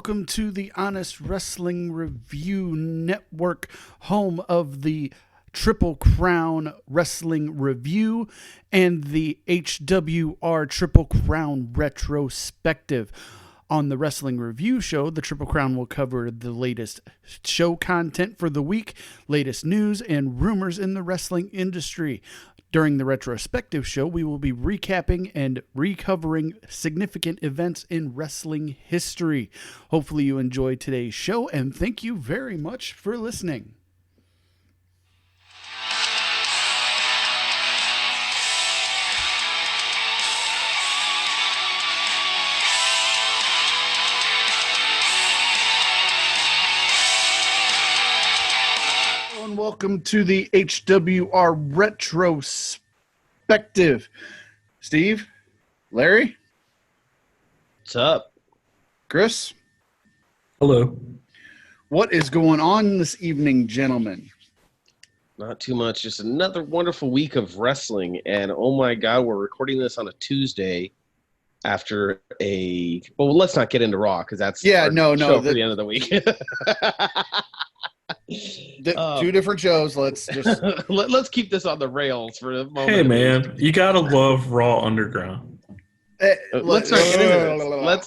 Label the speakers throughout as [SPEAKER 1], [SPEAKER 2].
[SPEAKER 1] welcome to the Honest Wrestling Review Network, home of the Triple Crown Wrestling Review and the HWR Triple Crown Retrospective. On the Wrestling Review show, the Triple Crown will cover the latest show content for the week, latest news, and rumors in the wrestling industry. During the Retrospective show, we will be recapping and recovering significant events in wrestling history. Hopefully you enjoyed today's show, and thank you very much for listening. Welcome to the HWR Retrospective. Steve, Larry,
[SPEAKER 2] what's up?
[SPEAKER 1] Chris,
[SPEAKER 3] hello.
[SPEAKER 1] What is going on this evening, gentlemen?
[SPEAKER 2] Not too much. Just another wonderful week of wrestling, and oh my God, we're recording this on a Tuesday after a. Well, let's not get into Raw because that's
[SPEAKER 1] show
[SPEAKER 2] for the end of the week.
[SPEAKER 1] Two different shows. Let's just
[SPEAKER 2] let's keep this on the rails for a moment.
[SPEAKER 3] Hey man, you gotta love Raw Underground.
[SPEAKER 2] Let's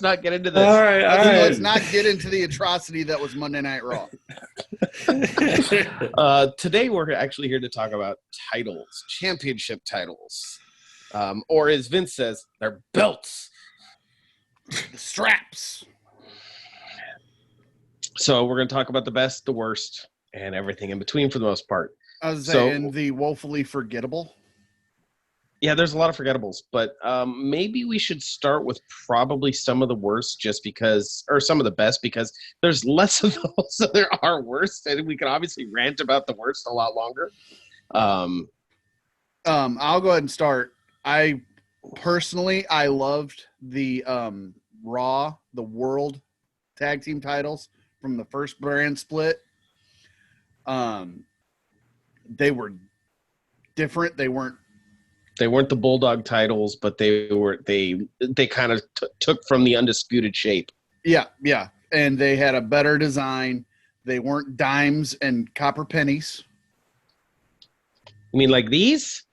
[SPEAKER 2] not get into this.
[SPEAKER 3] All right.
[SPEAKER 1] Let's not get into the atrocity that was Monday Night Raw.
[SPEAKER 2] Today we're actually here to talk about titles, championship titles, or as Vince says, they're belts,
[SPEAKER 1] the straps.
[SPEAKER 2] So we're going to talk about the best, the worst, and everything in between for the most part.
[SPEAKER 1] I was saying the woefully forgettable.
[SPEAKER 2] Yeah, there's a lot of forgettables, but maybe we should start with probably some of the worst just because, or some of the best because there's less of those than there are worst, and we can obviously rant about the worst a lot longer.
[SPEAKER 1] I'll go ahead and start. I loved the Raw, the World Tag Team titles from the first brand split. They were different. They weren't
[SPEAKER 2] the Bulldog titles, but they kind of took from the Undisputed shape.
[SPEAKER 1] Yeah. And they had a better design. They weren't dimes and copper pennies.
[SPEAKER 2] You mean like these?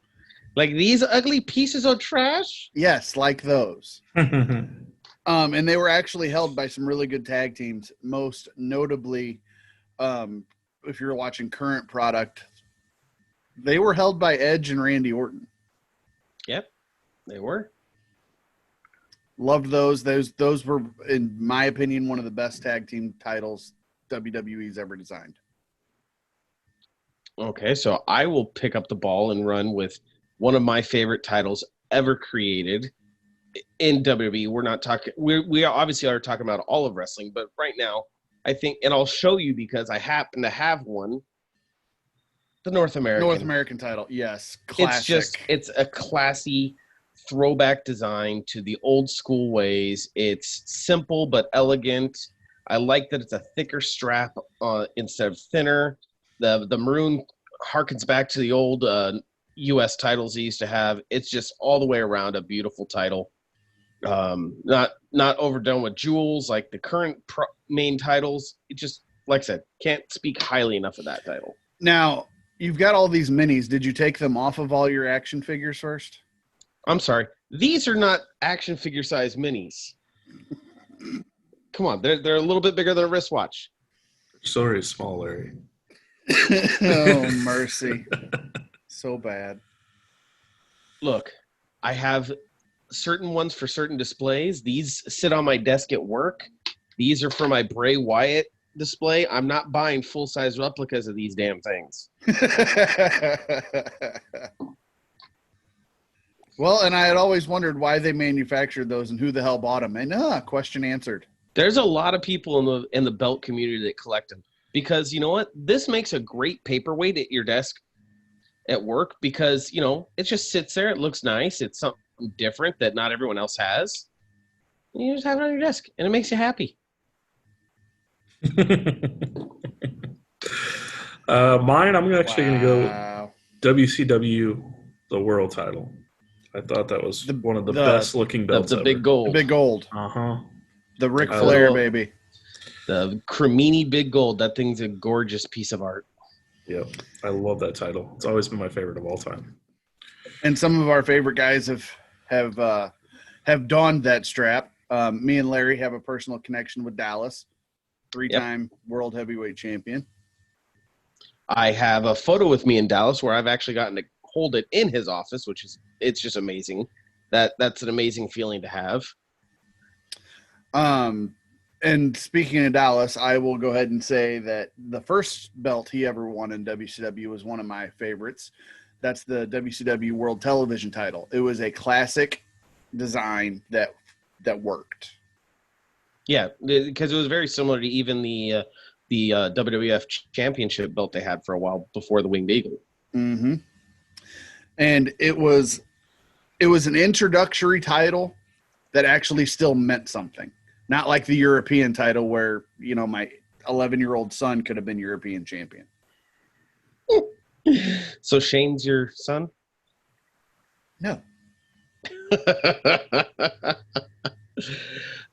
[SPEAKER 2] Like these ugly pieces of trash?
[SPEAKER 1] Yes, like those. And they were actually held by some really good tag teams, most notably, if you're watching current product, they were held by Edge and Randy Orton.
[SPEAKER 2] Yep, they were.
[SPEAKER 1] Loved those. Those were, in my opinion, one of the best tag team titles WWE's ever designed.
[SPEAKER 2] Okay, so I will pick up the ball and run with one of my favorite titles ever created in WWE. We're not talking. We obviously are talking about all of wrestling, but right now, I think, and I'll show you because I happen to have one. The North American
[SPEAKER 1] title, yes, classic.
[SPEAKER 2] It's a classy throwback design to the old school ways. It's simple but elegant. I like that it's a thicker strap instead of thinner. The maroon harkens back to the old U.S. titles they used to have. It's just all the way around a beautiful title. Not overdone with jewels like the current main titles. It just, like I said, can't speak highly enough of that title.
[SPEAKER 1] Now, you've got all these minis. Did you take them off of all your action figures first?
[SPEAKER 2] I'm sorry. These are not action figure size minis. Come on, they're a little bit bigger than a wristwatch.
[SPEAKER 3] Sorry, small Larry.
[SPEAKER 1] Oh, mercy. So bad.
[SPEAKER 2] Look, I have certain ones for certain displays. These sit on my desk at work. These are for my Bray Wyatt display. I'm not buying full-size replicas of these damn things.
[SPEAKER 1] Well, and I had always wondered why they manufactured those and who the hell bought them. And question answered.
[SPEAKER 2] There's a lot of people in the belt community that collect them because you know what? This makes a great paperweight at your desk at work because, you know, it just sits there. It looks nice. It's something different that not everyone else has. And you just have it on your desk, and it makes you happy.
[SPEAKER 3] Mine, I'm actually going to go WCW, the world title. I thought that was one of the best looking belts.
[SPEAKER 2] The big gold.
[SPEAKER 1] The big gold.
[SPEAKER 3] Uh-huh.
[SPEAKER 1] The Ric Flair, baby.
[SPEAKER 2] The Cremini Big Gold. That thing's a gorgeous piece of art.
[SPEAKER 3] Yep, I love that title. It's always been my favorite of all time.
[SPEAKER 1] And some of our favorite guys have donned that strap. Me and Larry have a personal connection with Dallas, 3-time world heavyweight champion.
[SPEAKER 2] I have a photo with me in Dallas where I've actually gotten to hold it in his office, it's just amazing. That's an amazing feeling to have.
[SPEAKER 1] And speaking of Dallas, I will go ahead and say that the first belt he ever won in WCW was one of my favorites. That's the WCW World Television title. It was a classic design that worked.
[SPEAKER 2] Yeah, because it was very similar to even the WWF Championship belt they had for a while before the Winged Eagle.
[SPEAKER 1] Mm-hmm. And it was an introductory title that actually still meant something. Not like the European title where, my 11-year-old son could have been European champion.
[SPEAKER 2] So Shane's your son?
[SPEAKER 1] No.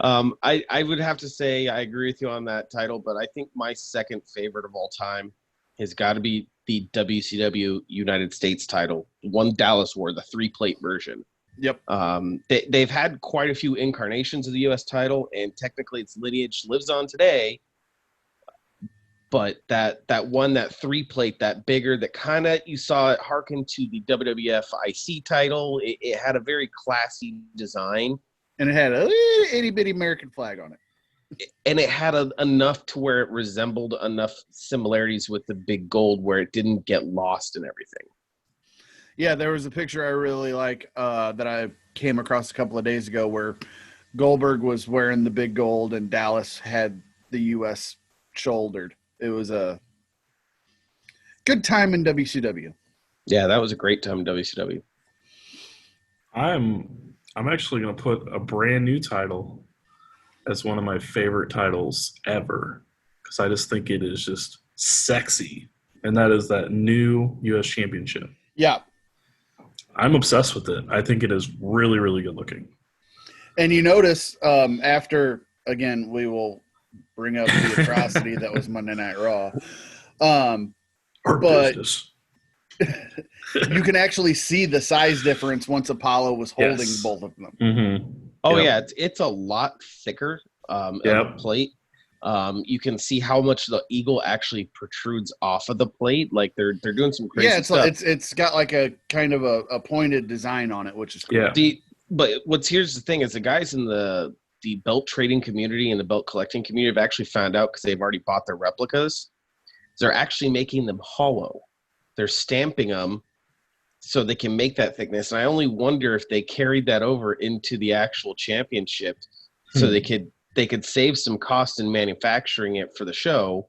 [SPEAKER 2] I would have to say I agree with you on that title, but I think my second favorite of all time has got to be the WCW United States title, one Dallas wore, the 3-plate version.
[SPEAKER 1] Yep.
[SPEAKER 2] They've had quite a few incarnations of the U.S. title, and technically its lineage lives on today. But that one, that 3-plate, that bigger, that kind of, you saw it harken to the WWF IC title. It had a very classy design.
[SPEAKER 1] And it had a itty-bitty American flag on it.
[SPEAKER 2] And it had enough to where it resembled enough similarities with the big gold where it didn't get lost in everything.
[SPEAKER 1] Yeah, there was a picture I really like that I came across a couple of days ago where Goldberg was wearing the big gold and Dallas had the U.S. shouldered. It was a good time in WCW.
[SPEAKER 2] Yeah, that was a great time in WCW.
[SPEAKER 3] I'm actually going to put a brand new title as one of my favorite titles ever because I just think it is just sexy, and that is that new U.S. Championship.
[SPEAKER 1] Yeah.
[SPEAKER 3] I'm obsessed with it. I think it is really, really good looking.
[SPEAKER 1] And you notice after, again, we will bring up the atrocity that was Monday Night Raw. But you can actually see the size difference once Apollo was holding both of them.
[SPEAKER 3] Mm-hmm.
[SPEAKER 2] Oh, yeah, it's a lot thicker of the plate. You can see how much the eagle actually protrudes off of the plate. Like they're doing some crazy stuff.
[SPEAKER 1] It's got like a kind of a pointed design on it, which is cool.
[SPEAKER 3] Yeah.
[SPEAKER 2] But here's the thing is the guys in the belt trading community and the belt collecting community have actually found out because they've already bought their replicas. They're actually making them hollow. They're stamping them so they can make that thickness. And I only wonder if they carried that over into the actual championship so they could save some cost in manufacturing it for the show,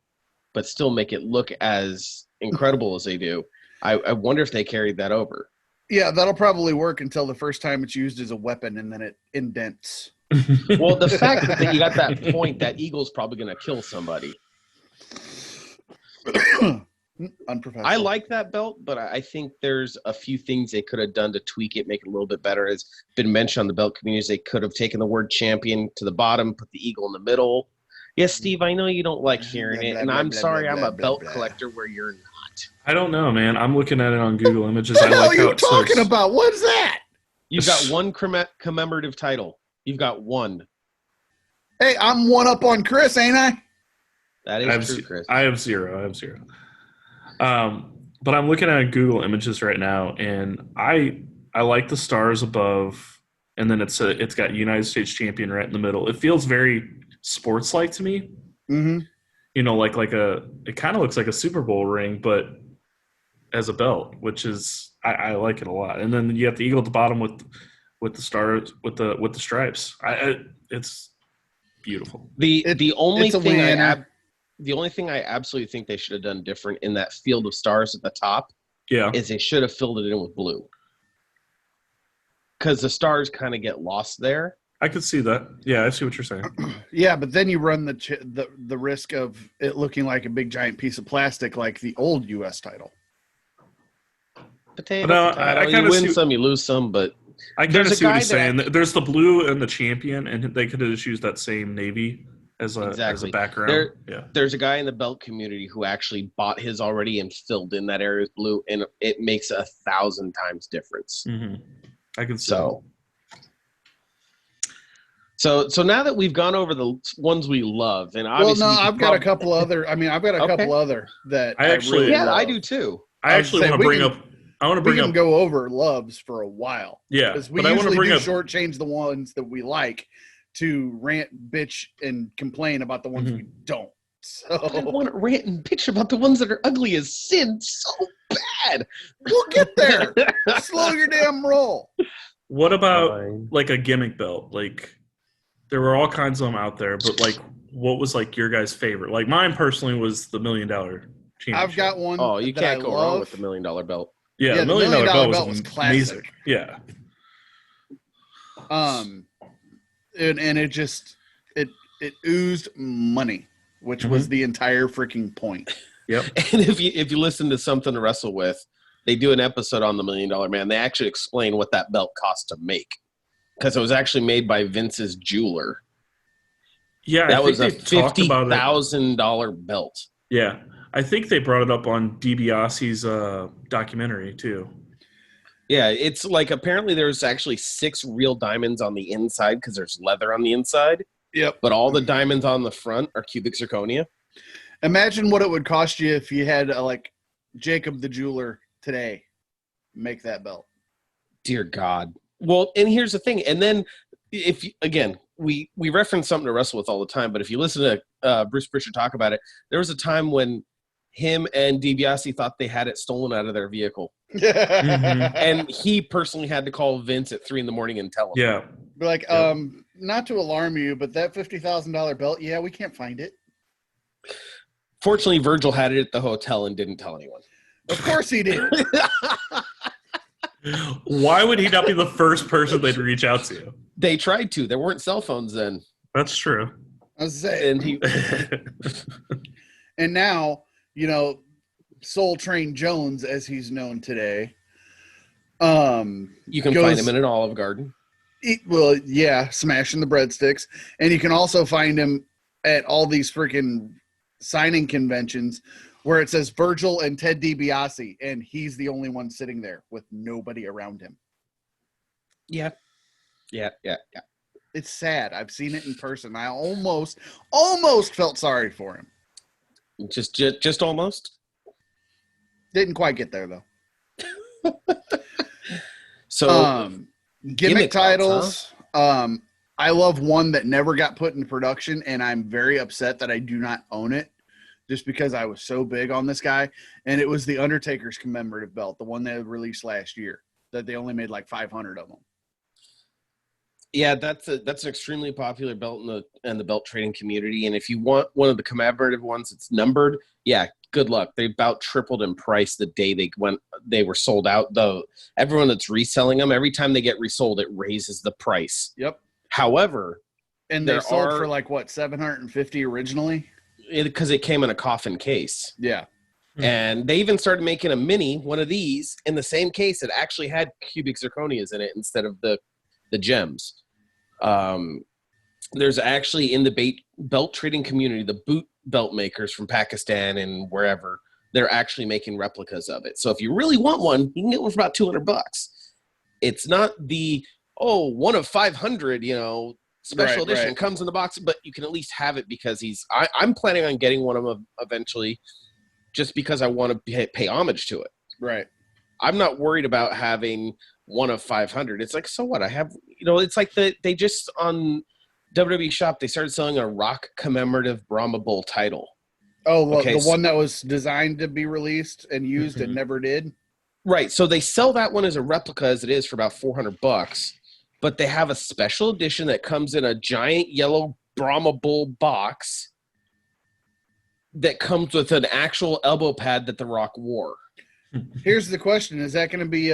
[SPEAKER 2] but still make it look as incredible as they do. I wonder if they carried that over.
[SPEAKER 1] Yeah, that'll probably work until the first time it's used as a weapon and then it indents.
[SPEAKER 2] Well, the fact that you got that point, that eagle's probably going to kill somebody.
[SPEAKER 1] Unprofessional.
[SPEAKER 2] I like that belt, but I think there's a few things they could have done to tweak it, make it a little bit better. As been mentioned on the belt communities, they could have taken the word champion to the bottom, put the eagle in the middle. Yes, Steve, I know you don't like hearing it, and I'm sorry I'm a belt collector where you're not.
[SPEAKER 3] I don't know, man. I'm looking at it on Google Images.
[SPEAKER 1] What the hell are you talking about? What's that?
[SPEAKER 2] You've got one commemorative title. You've got one.
[SPEAKER 1] Hey, I'm one up on Chris, ain't I?
[SPEAKER 2] That is true, Chris.
[SPEAKER 3] I have zero. But I'm looking at Google Images right now, and I like the stars above, and then it's got United States champion right in the middle. It feels very sports-like to me.
[SPEAKER 1] Mm-hmm.
[SPEAKER 3] You know, like it kind of looks like a Super Bowl ring, but as a belt, which is I like it a lot. And then you have the eagle at the bottom with the stars with the stripes. It's beautiful.
[SPEAKER 2] The only thing I absolutely think they should have done different in that field of stars at the top is they should have filled it in with blue. Because the stars kind of get lost there.
[SPEAKER 3] I could see that. Yeah, I see what you're saying.
[SPEAKER 1] Yeah, but then you run the risk of it looking like a big giant piece of plastic like the old U.S. title.
[SPEAKER 2] Potato. You win some, you lose some, but
[SPEAKER 3] I kind of see what he's saying. There's the blue and the champion, and they could have just used that same navy as a
[SPEAKER 2] Exactly.
[SPEAKER 3] background.
[SPEAKER 2] There's a guy in the belt community who actually bought his already and filled in that area with blue, and it makes 1,000 times difference.
[SPEAKER 3] Mm-hmm. I can see.
[SPEAKER 2] So now that we've gone over the ones we love, and obviously,
[SPEAKER 1] I've got a couple other. I mean, I've got a couple other that
[SPEAKER 3] I actually,
[SPEAKER 1] really love.
[SPEAKER 2] I do too.
[SPEAKER 3] I actually want to bring up. I want to bring
[SPEAKER 1] we
[SPEAKER 3] up.
[SPEAKER 1] can go over loves for a while.
[SPEAKER 3] Yeah,
[SPEAKER 1] because we
[SPEAKER 3] but I want to
[SPEAKER 1] usually
[SPEAKER 3] bring
[SPEAKER 1] do
[SPEAKER 3] up
[SPEAKER 1] shortchange the ones that we like to rant, bitch, and complain about the ones we don't. So
[SPEAKER 2] I want to rant and bitch about the ones that are ugly as sin so bad.
[SPEAKER 1] We'll get there. Slow your damn roll.
[SPEAKER 3] What about like a gimmick belt? Like there were all kinds of them out there, but like what was like your guys' favorite? Like mine personally was the $1 Million Championship.
[SPEAKER 1] I've got one.
[SPEAKER 2] Oh, you can't go wrong with the $1 Million belt.
[SPEAKER 3] Yeah, the $1 Million belt was
[SPEAKER 1] classic.
[SPEAKER 3] Amazing. Yeah.
[SPEAKER 1] And it just it oozed money, which was the entire freaking point.
[SPEAKER 3] Yep.
[SPEAKER 2] And if you listen to Something to Wrestle With, they do an episode on the $1 Million Man. They actually explain what that belt cost to make, because it was actually made by Vince's jeweler.
[SPEAKER 3] Yeah,
[SPEAKER 2] that was a $50,000 belt.
[SPEAKER 3] Yeah, I think they brought it up on DiBiase's documentary too.
[SPEAKER 2] Yeah, it's like apparently there's actually 6 real diamonds on the inside because there's leather on the inside.
[SPEAKER 1] Yep.
[SPEAKER 2] But all the diamonds on the front are cubic zirconia.
[SPEAKER 1] Imagine what it would cost you if you had like Jacob the jeweler today make that belt.
[SPEAKER 2] Dear God. Well, and here's the thing. And then if you, again, we reference Something to Wrestle With all the time, but if you listen to Bruce Prichard talk about it, there was a time when him and DiBiase thought they had it stolen out of their vehicle. And he personally had to call Vince at 3 a.m. and tell him.
[SPEAKER 3] Yeah.
[SPEAKER 1] Be like, not to alarm you, but that $50,000 belt, yeah, we can't find it.
[SPEAKER 2] Fortunately, Virgil had it at the hotel and didn't tell anyone.
[SPEAKER 1] Of course he did.
[SPEAKER 3] Why would he not be the first person they'd reach out to?
[SPEAKER 2] They tried to. There weren't cell phones then.
[SPEAKER 3] That's true.
[SPEAKER 1] I was saying. And now, you know, Soul Train Jones, as he's known today.
[SPEAKER 2] You can find him in an Olive Garden.
[SPEAKER 1] Smashing the breadsticks. And you can also find him at all these freaking signing conventions where it says Virgil and Ted DiBiase, and he's the only one sitting there with nobody around him.
[SPEAKER 2] Yeah.
[SPEAKER 1] It's sad. I've seen it in person. I almost felt sorry for him.
[SPEAKER 2] Just almost?
[SPEAKER 1] Didn't quite get there, though.
[SPEAKER 2] So,
[SPEAKER 1] gimmick titles. Huh? I love one that never got put into production, and I'm very upset that I do not own it, just because I was so big on this guy. And it was the Undertaker's commemorative belt, the one they released last year, that they only made like 500 of them.
[SPEAKER 2] Yeah, that's an extremely popular belt in the belt trading community. And if you want one of the commemorative ones that's numbered, yeah, good luck. They about tripled in price the day they were sold out. Though everyone that's reselling them, every time they get resold, it raises the price.
[SPEAKER 1] Yep.
[SPEAKER 2] However,
[SPEAKER 1] and they sold for like what, $750 originally?
[SPEAKER 2] Because it came in a coffin case.
[SPEAKER 1] Yeah.
[SPEAKER 2] And they even started making a mini one of these in the same case that actually had cubic zirconias in it instead of the gems. There's actually in the belt trading community, the boot belt makers from Pakistan and wherever, they're actually making replicas of it. So if you really want one, you can get one for about $200. It's not the, one of 500, special edition comes in the box, but you can at least have it because I'm planning on getting one of them eventually just because I want to pay homage to it.
[SPEAKER 1] Right.
[SPEAKER 2] I'm not worried about having one of 500. It's like, so what? I have, it's like they just on WWE Shop, they started selling a Rock commemorative Brahma Bull title.
[SPEAKER 1] Oh, well, the one that was designed to be released and used and never did?
[SPEAKER 2] Right. So they sell that one as a replica as it is for about $400, but they have a special edition that comes in a giant yellow Brahma Bull box that comes with an actual elbow pad that The Rock wore.
[SPEAKER 1] Here's the question. Is that going to be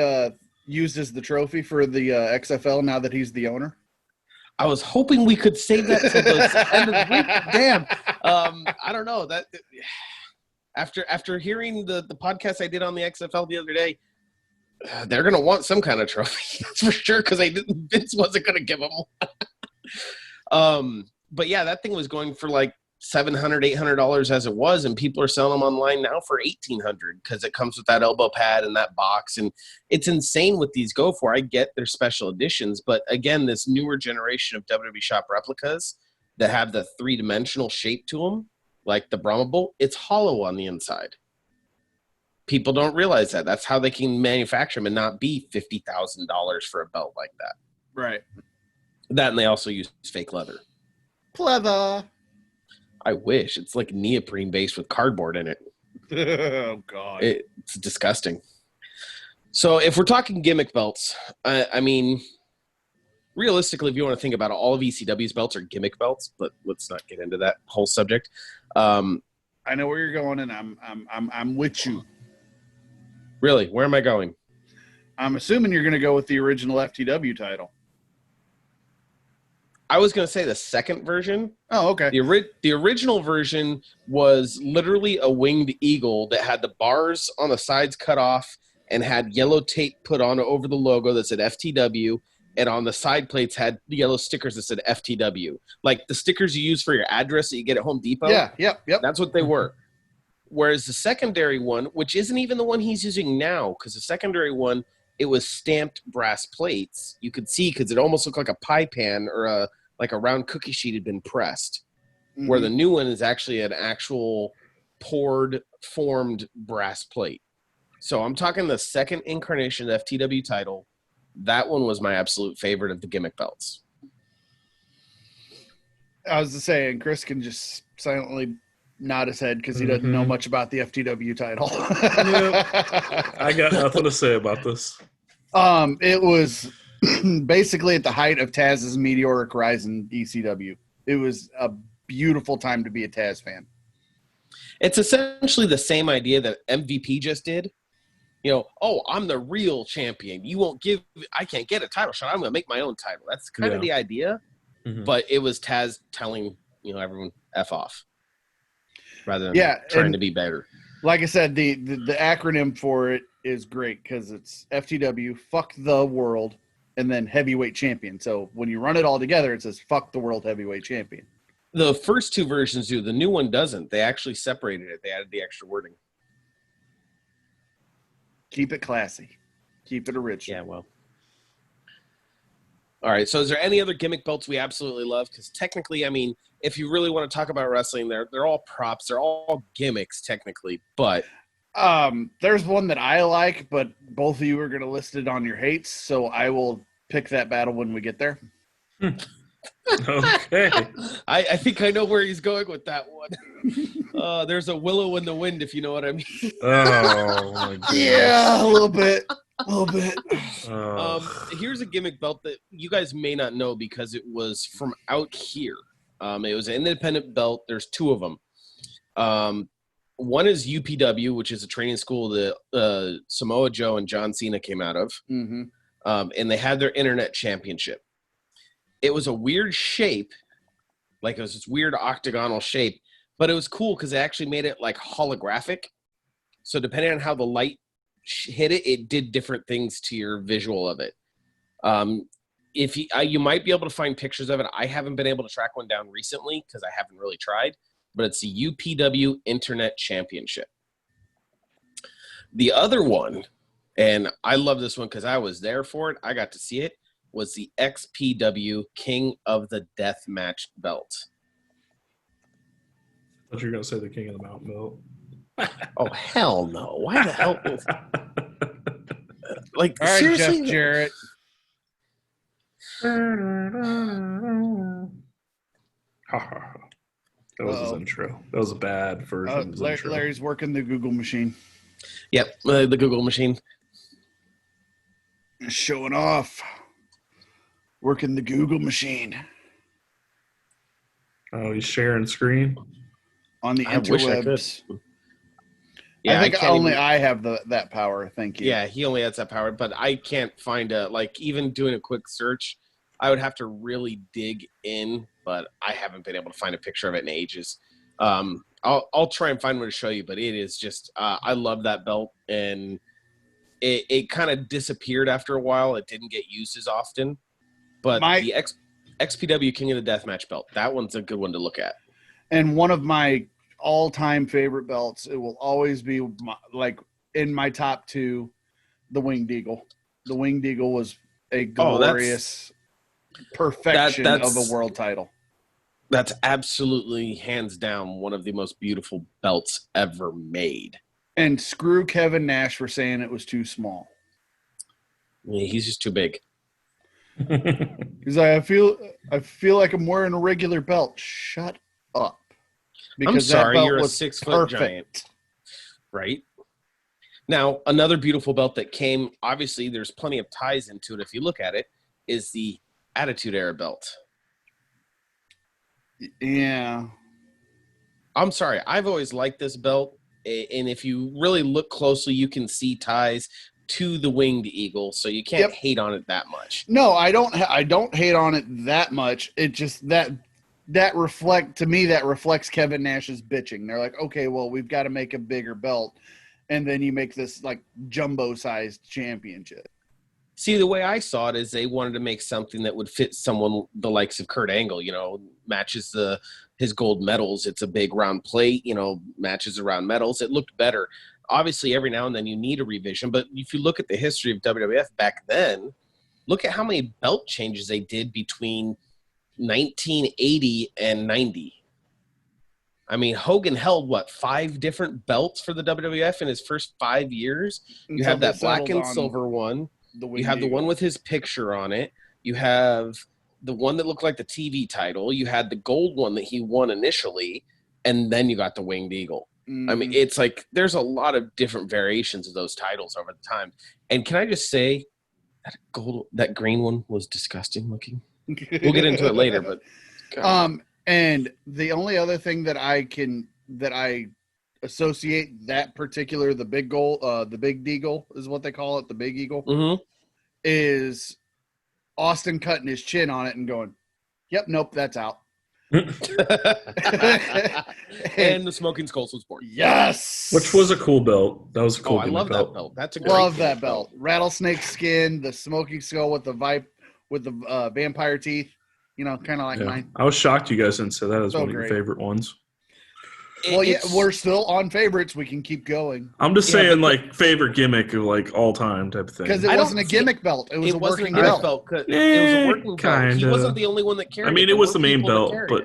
[SPEAKER 1] used as the trophy for the XFL now that he's the owner?
[SPEAKER 2] I was hoping we could save that till the end of the week. Damn. I don't know. That after hearing the podcast I did on the XFL the other day, they're going to want some kind of trophy. That's for sure, because Vince wasn't going to give them one. but yeah, that thing was going for like $700, $800 as it was, and people are selling them online now for $1,800 because it comes with that elbow pad and that box, and it's insane what these go for. I get their special editions, but again, this newer generation of WWE Shop replicas that have the 3-dimensional shape to them, like the Brahma Bull, it's hollow on the inside. People don't realize that. That's how they can manufacture them and not be $50,000 for a belt like that.
[SPEAKER 1] Right.
[SPEAKER 2] That, and they also use fake leather.
[SPEAKER 1] Pleather.
[SPEAKER 2] I wish. It's like neoprene based with cardboard in it.
[SPEAKER 1] Oh, God.
[SPEAKER 2] It's disgusting. So if we're talking gimmick belts, I mean, realistically, if you want to think about it, all of ECW's belts are gimmick belts, but let's not get into that whole subject.
[SPEAKER 1] I know where you're going, and I'm with you.
[SPEAKER 2] Really, where am I going?
[SPEAKER 1] I'm assuming you're going to go with the original FTW title.
[SPEAKER 2] I was going to say the second version.
[SPEAKER 1] Oh, okay.
[SPEAKER 2] The original version was literally a winged eagle that had the bars on the sides cut off and had yellow tape put on over the logo that said FTW, and on the side plates had yellow stickers that said FTW. Like the stickers you use for your address that you get at Home Depot?
[SPEAKER 1] Yeah, yep.
[SPEAKER 2] That's what they were. Whereas the secondary one, which isn't even the one he's using now, because the secondary one, it was stamped brass plates. You could see because it almost looked like a pie pan or like a round cookie sheet had been pressed. Mm-hmm. Where the new one is actually an actual poured, formed brass plate. So I'm talking the second incarnation of the FTW title. That one was my absolute favorite of the gimmick belts.
[SPEAKER 1] I was saying, Chris can just silently nod his head because he doesn't know much about the FTW title.
[SPEAKER 3] I got nothing to say about this.
[SPEAKER 1] It was basically at the height of Taz's meteoric rise in ECW. It was a beautiful time to be a Taz fan.
[SPEAKER 2] It's essentially the same idea that MVP just did. You know, oh, I'm the real champion. I can't get a title shot. I'm going to make my own title. That's kind of the idea. Mm-hmm. But it was Taz telling, everyone F off rather than trying to be better.
[SPEAKER 1] Like I said, the acronym for it is great because it's FTW, fuck the world, and then heavyweight champion. So when you run it all together, it says fuck the world heavyweight champion.
[SPEAKER 2] The first two versions do. The new one doesn't. They actually separated it. They added the extra wording.
[SPEAKER 1] Keep it classy. Keep it original.
[SPEAKER 2] Yeah, well. All right, so is there any other gimmick belts we absolutely love? Because technically, I mean, if you really want to talk about wrestling, they're all props. They're all gimmicks, technically. But
[SPEAKER 1] there's one that I like, but both of you are going to list it on your hates, so I will pick that battle when we get there.
[SPEAKER 3] Okay.
[SPEAKER 2] I think I know where he's going with that one. There's a willow in the wind, if you know what I mean.
[SPEAKER 3] Oh, my God.
[SPEAKER 1] Yeah, a little bit.
[SPEAKER 2] Here's a gimmick belt that you guys may not know because it was from out here. It was an independent belt. There's two of them. One is UPW, which is a training school that Samoa Joe and John Cena came out of. Mm-hmm. And they had their internet championship. It was a weird shape, like it was this weird octagonal shape, but it was cool because it actually made it like holographic. So depending on how the light hit it, it did different things to your visual of it. If you might be able to find pictures of it. I haven't been able to track one down recently because I haven't really tried, but it's the UPW Internet Championship. The other one, and I love this one because I was there for it. I got to see it. Was the XPW King of the Death Match belt.
[SPEAKER 3] I thought you were going to say the King of the Mountain belt.
[SPEAKER 2] Oh, hell no. Why the hell? Like,
[SPEAKER 1] all right,
[SPEAKER 2] seriously?
[SPEAKER 1] Jeff Jarrett.
[SPEAKER 3] That was his intro. That was a bad version of his intro.
[SPEAKER 1] Larry's working the Google machine.
[SPEAKER 2] Yep, the Google machine.
[SPEAKER 1] Showing off. Working the Google machine.
[SPEAKER 3] Oh, he's sharing screen?
[SPEAKER 1] On the interwebs.
[SPEAKER 2] Yeah,
[SPEAKER 1] I think I have that power. Thank you.
[SPEAKER 2] Yeah, he only has that power, but I can't find even doing a quick search, I would have to really dig in, but I haven't been able to find a picture of it in ages. I'll try and find one to show you, but it is just, I love that belt, and it kind of disappeared after a while. It didn't get used as often, but XPW King of the Deathmatch belt. That one's a good one to look at.
[SPEAKER 1] And one of my all-time favorite belts, it will always be in my top 2, the Winged Eagle. The Winged Eagle was a glorious perfection of a world title.
[SPEAKER 2] That's absolutely hands down one of the most beautiful belts ever made.
[SPEAKER 1] And screw Kevin Nash for saying it was too small.
[SPEAKER 2] Yeah, he's just too big.
[SPEAKER 1] He's like, I feel like I'm wearing a regular belt. Shut up. Because
[SPEAKER 2] I'm sorry,
[SPEAKER 1] that belt
[SPEAKER 2] you're a
[SPEAKER 1] was
[SPEAKER 2] 6-foot giant. Right? Now, another beautiful belt that came, obviously there's plenty of ties into it if you look at it, is the Attitude Era belt.
[SPEAKER 1] Yeah.
[SPEAKER 2] I'm sorry, I've always liked this belt, and if you really look closely, you can see ties to the Winged Eagle, so you can't hate on it that much.
[SPEAKER 1] No, I don't hate on it that much. It just that reflects Kevin Nash's bitching. They're like, okay, well, we've got to make a bigger belt, and then you make this like jumbo-sized championship.
[SPEAKER 2] See, the way I saw it is they wanted to make something that would fit someone the likes of Kurt Angle, matches his gold medals. It's a big round plate, matches around medals. It looked better. Obviously, every now and then you need a revision, but if you look at the history of WWF back then, look at how many belt changes they did between 1980 and 90. I mean, Hogan held, 5 different belts for the WWF in his first 5 years? You have that black and silver one. You have the one with his picture on it. You have the one that looked like the TV title. You had the gold one that he won initially, and then you got the Winged Eagle. I mean, it's like there's a lot of different variations of those titles over the time. And can I just say that green one was disgusting looking. We'll get into it later, but God.
[SPEAKER 1] And the only other thing that I associate that particular the big eagle is what they call it, the big eagle, is Austin cutting his chin on it and going, "Yep, nope, that's out."
[SPEAKER 2] And the Smoking Skulls was born.
[SPEAKER 1] Yes,
[SPEAKER 3] which was a cool belt. That was a cool.
[SPEAKER 2] I love that belt. That's a great
[SPEAKER 1] love that belt. Rattlesnake skin, the smoking skull with the vampire teeth. Kind of like mine.
[SPEAKER 3] I was shocked you guys didn't say that as one of your
[SPEAKER 1] great.
[SPEAKER 3] favorite ones.
[SPEAKER 1] Well, we're still on favorites. We can keep going.
[SPEAKER 3] I'm just saying, favorite gimmick of all time type of thing.
[SPEAKER 1] Because it wasn't a gimmick belt. It was a working belt.
[SPEAKER 2] It was a working belt. He wasn't the only one that carried it.
[SPEAKER 3] I mean, it was the main belt, but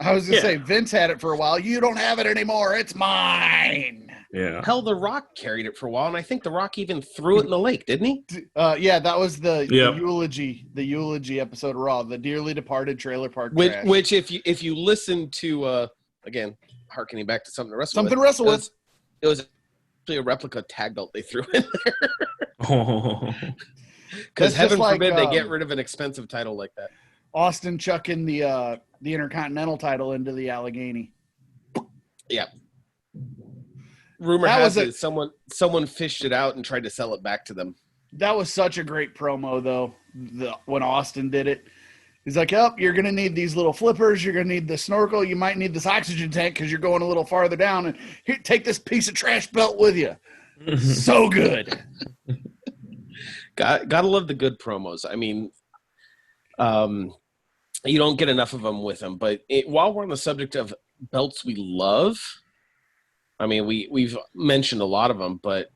[SPEAKER 1] I was going to say, Vince had it for a while. You don't have it anymore. It's mine.
[SPEAKER 3] Yeah.
[SPEAKER 2] Hell, The Rock carried it for a while, and I think The Rock even threw it in the lake, didn't he?
[SPEAKER 1] Yeah, that was the eulogy episode of Raw, the dearly departed trailer park trash.
[SPEAKER 2] Which if you listen to again, harkening back to something to wrestle
[SPEAKER 1] with,
[SPEAKER 2] it was actually a replica tag belt they threw in there. Because heaven forbid they get rid of an expensive title like that.
[SPEAKER 1] Austin chucking the Intercontinental title into the Allegheny.
[SPEAKER 2] Yeah. Rumor has it someone fished it out and tried to sell it back to them.
[SPEAKER 1] That was such a great promo, though, when Austin did it. He's like, you're going to need these little flippers. You're going to need the snorkel. You might need this oxygen tank because you're going a little farther down. And here, take this piece of trash belt with you. So good.
[SPEAKER 2] Gotta love the good promos. I mean, you don't get enough of them with them. But while we're on the subject of belts we love, I mean, we've mentioned a lot of them, but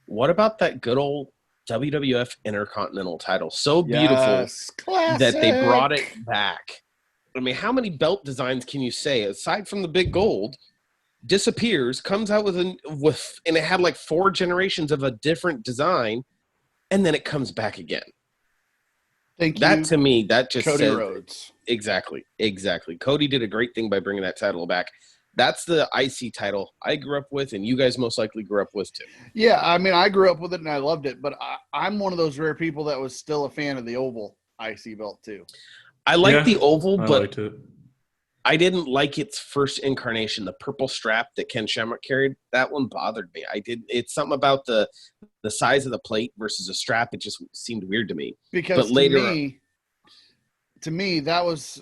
[SPEAKER 2] what about that good old WWF Intercontinental title? So beautiful that they brought it back. I mean, how many belt designs can you say, aside from the big gold, disappears, comes out and it had 4 generations of a different design, and then it comes back again.
[SPEAKER 1] Thank you.
[SPEAKER 2] That to me, that just
[SPEAKER 1] Cody
[SPEAKER 2] said,
[SPEAKER 1] Rhodes.
[SPEAKER 2] Exactly. Cody did a great thing by bringing that title back. That's the IC title I grew up with, and you guys most likely grew up with too.
[SPEAKER 1] Yeah, I mean, I grew up with it and I loved it, but I'm one of those rare people that was still a fan of the Oval IC belt too.
[SPEAKER 2] I like the Oval, but
[SPEAKER 3] it.
[SPEAKER 2] I didn't like its first incarnation, the purple strap that Ken Shamrock carried. That one bothered me. It's something about the size of the plate versus a strap. It just seemed weird to me.
[SPEAKER 1] Because to me, that was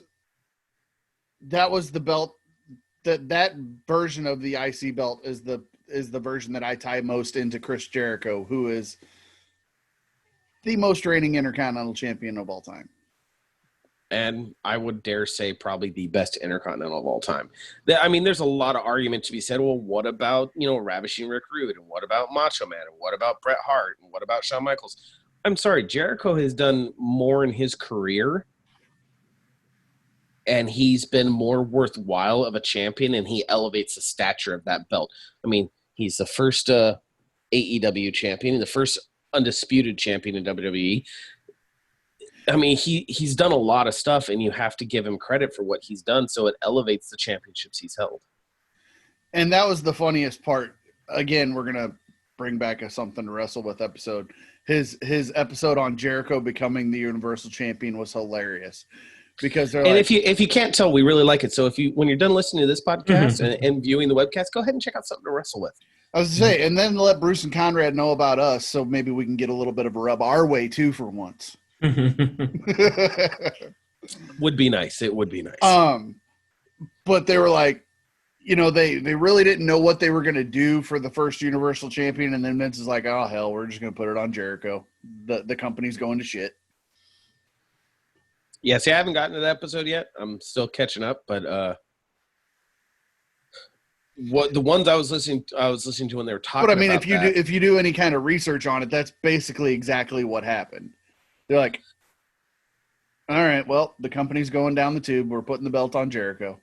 [SPEAKER 1] the belt. That version of the IC belt is the version that I tie most into Chris Jericho, who is the most reigning Intercontinental Champion of all time.
[SPEAKER 2] And I would dare say probably the best Intercontinental of all time. I mean, there's a lot of argument to be said. Well, what about, Ravishing Rick Rude? And what about Macho Man? And what about Bret Hart? And what about Shawn Michaels? I'm sorry, Jericho has done more in his career, and he's been more worthwhile of a champion, and he elevates the stature of that belt. I mean, he's the first AEW champion and the first undisputed champion in WWE. I mean, he's done a lot of stuff, and you have to give him credit for what he's done, so it elevates the championships he's held.
[SPEAKER 1] And that was the funniest part. Again, we're going to bring back a Something to Wrestle With episode. His episode on Jericho becoming the Universal Champion was hilarious. Because they're
[SPEAKER 2] if you can't tell, we really like it. So when you're done listening to this podcast and viewing the webcast, go ahead and check out Something to Wrestle With.
[SPEAKER 1] I was going to say, and then let Bruce and Conrad know about us, so maybe we can get a little bit of a rub our way too for once.
[SPEAKER 2] Would be nice. It would be nice.
[SPEAKER 1] But they were like, they really didn't know what they were going to do for the first Universal Champion, and then Vince is like, oh hell, we're just going to put it on Jericho. The company's going to shit.
[SPEAKER 2] Yeah, see, I haven't gotten to that episode yet. I'm still catching up, but what the ones I was listening to when they were talking.
[SPEAKER 1] But I mean,
[SPEAKER 2] about
[SPEAKER 1] if you do any kind of research on it, that's basically exactly what happened. They're like, all right, well, the company's going down the tube. We're putting the belt on Jericho.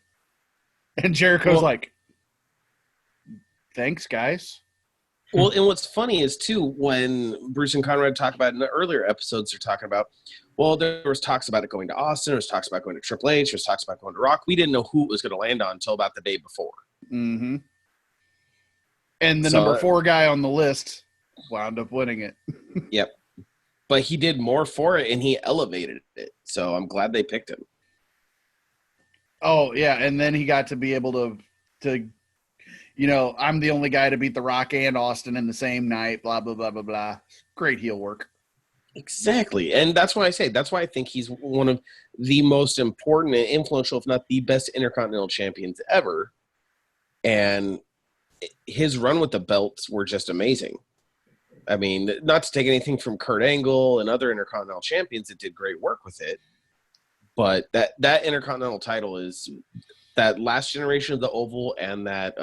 [SPEAKER 1] And Jericho's like, thanks, guys.
[SPEAKER 2] Well, and what's funny is, too, when Bruce and Conrad talk about it in the earlier episodes, they're talking about, well, there was talks about it going to Austin. There was talks about going to Triple H. There was talks about going to Rock. We didn't know who it was going to land on until about the day before.
[SPEAKER 1] Mm-hmm. And the number 4 guy on the list wound up winning it.
[SPEAKER 2] Yep. But he did more for it, and he elevated it. So I'm glad they picked him.
[SPEAKER 1] Oh, yeah, and then he got to be able to I'm the only guy to beat The Rock and Austin in the same night, blah, blah, blah, blah, blah. Great heel work.
[SPEAKER 2] Exactly. And that's why I think he's one of the most important and influential, if not the best Intercontinental champions ever. And his run with the belts were just amazing. I mean, not to take anything from Kurt Angle and other Intercontinental champions that did great work with it, but that Intercontinental title is that last generation of the Oval, and that